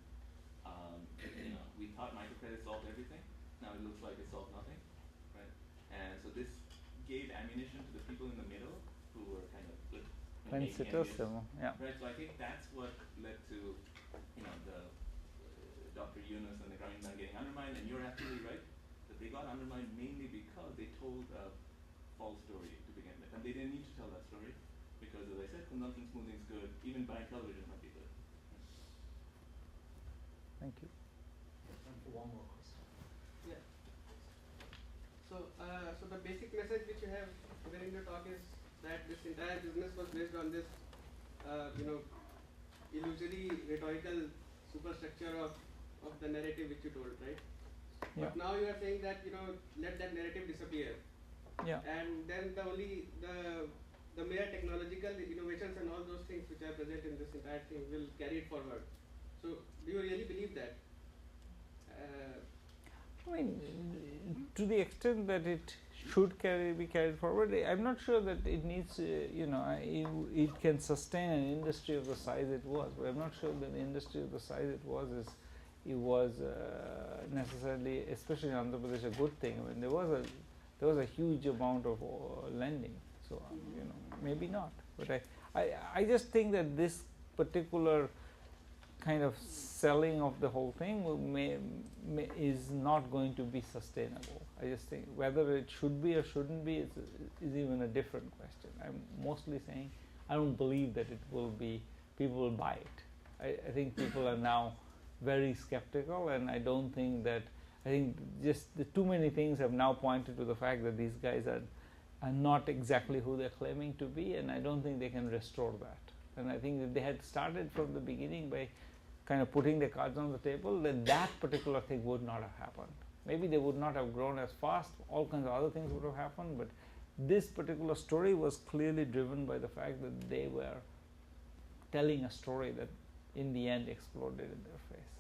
S15: you know, we thought microcredit solved everything. Now it looks like it solved nothing, right? And so this gave ammunition to the people in the middle who were kind of
S2: Right,
S15: so I think that's what led to, you know, the Dr. Yunus and the Grameen Bank getting undermined, and you're absolutely right that they got undermined mainly because they told a false story to begin with, and they didn't need to tell that story because, as I said, consumption smoothing is good. Even buying television might be good.
S2: Thank you.
S1: Time for one more question.
S6: Yeah. So, so the basic message which you have given in your talk is that this entire business was based on this, you know, illusory rhetorical superstructure of the narrative which you told, right?
S2: Yeah.
S6: But now you are saying that, you know, let that narrative disappear.
S2: Yeah.
S6: And then the mere technological innovations and all those things which are present in this entire thing will carry it forward. So do you really believe that?
S2: I mean, to the extent that it should be carried forward, I'm not sure that it needs, you know, it can sustain an industry of the size it was. But I'm not sure that the industry of the size it was necessarily, especially in Andhra Pradesh, a good thing. I mean, there was a huge amount of lending, so you know, maybe not. But I just think that this particular kind of selling of the whole thing is not going to be sustainable. I just think whether it should be or shouldn't be is even a different question. I'm mostly saying I don't believe that it will be, people will buy it. I think people are now very skeptical, and I don't think that, I think just the too many things have now pointed to the fact that these guys are not exactly who they're claiming to be, and I don't think they can restore that. And I think if they had started from the beginning by kind of putting the cards on the table, then that particular thing would not have happened. Maybe they would not have grown as fast, all kinds of other things would have happened, but this particular story was clearly driven by the fact that they were telling a story that in the end exploded in their face.